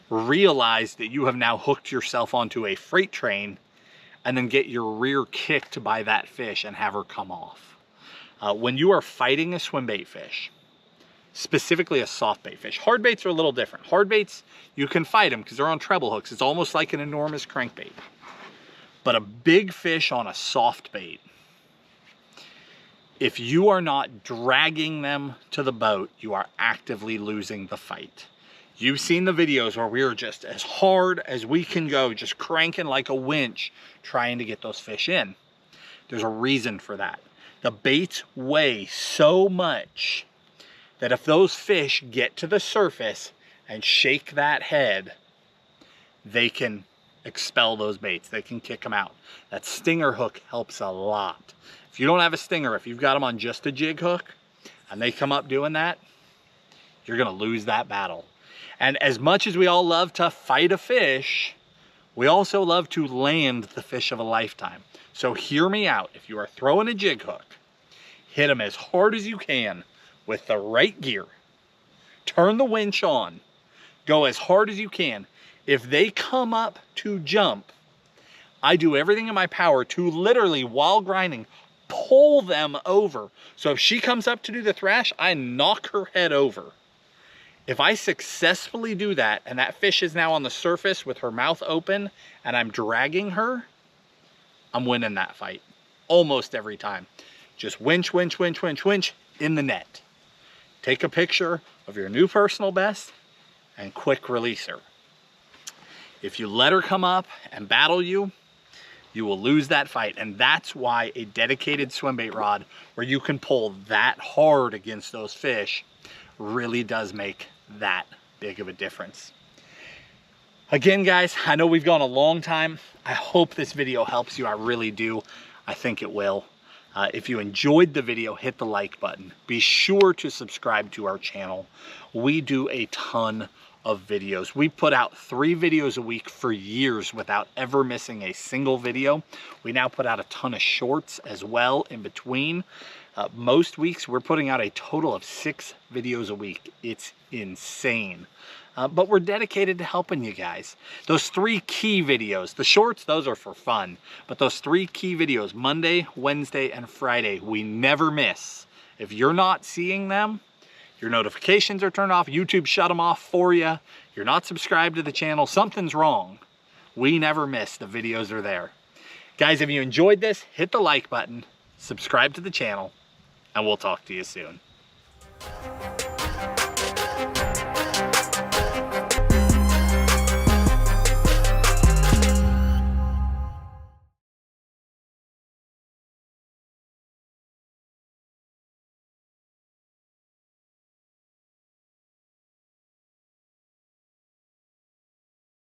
realize that you have now hooked yourself onto a freight train, and then get your rear kicked by that fish and have her come off. When you are fighting a swim bait fish, specifically a soft bait fish, hard baits are a little different. Hard baits, you can fight them because they're on treble hooks. It's almost like an enormous crankbait. But a big fish on a soft bait, if you are not dragging them to the boat, you are actively losing the fight. You've seen the videos where we are just as hard as we can go, just cranking like a winch, trying to get those fish in. There's a reason for that. The baits weigh so much that if those fish get to the surface and shake that head, they can expel those baits. They can kick them out. That stinger hook helps a lot. If you don't have a stinger, if you've got them on just a jig hook and they come up doing that, you're gonna lose that battle. And as much as we all love to fight a fish, we also love to land the fish of a lifetime. So hear me out. If you are throwing a jig hook, hit them as hard as you can with the right gear. Turn the winch on. Go as hard as you can. If they come up to jump, I do everything in my power to literally, while grinding, pull them over. So if she comes up to do the thrash, I knock her head over. If I successfully do that, and that fish is now on the surface with her mouth open, and I'm dragging her, I'm winning that fight. Almost every time. Just winch, winch, winch, winch, winch in the net. Take a picture of your new personal best and quick release her. If you let her come up and battle you, you will lose that fight. And that's why a dedicated swim bait rod where you can pull that hard against those fish really does make that big of a difference. Again, guys, I know we've gone a long time. I hope this video helps you. I really do. I think it will. If you enjoyed the video, hit the like button. Be sure to subscribe to our channel. We do a ton of videos. We put out 3 videos a week for years without ever missing a single video. We now put out a ton of shorts as well in between. Most weeks we're putting out a total of 6 videos a week. It's insane. But we're dedicated to helping you guys. Those 3 key videos, the shorts, those are for fun. But those 3 key videos, Monday, Wednesday, and Friday, we never miss. If you're not seeing them, your notifications are turned off, YouTube shut them off for you, you're not subscribed to the channel, something's wrong. We never miss. The videos are there. Guys, if you enjoyed this, hit the like button, subscribe to the channel, and we'll talk to you soon.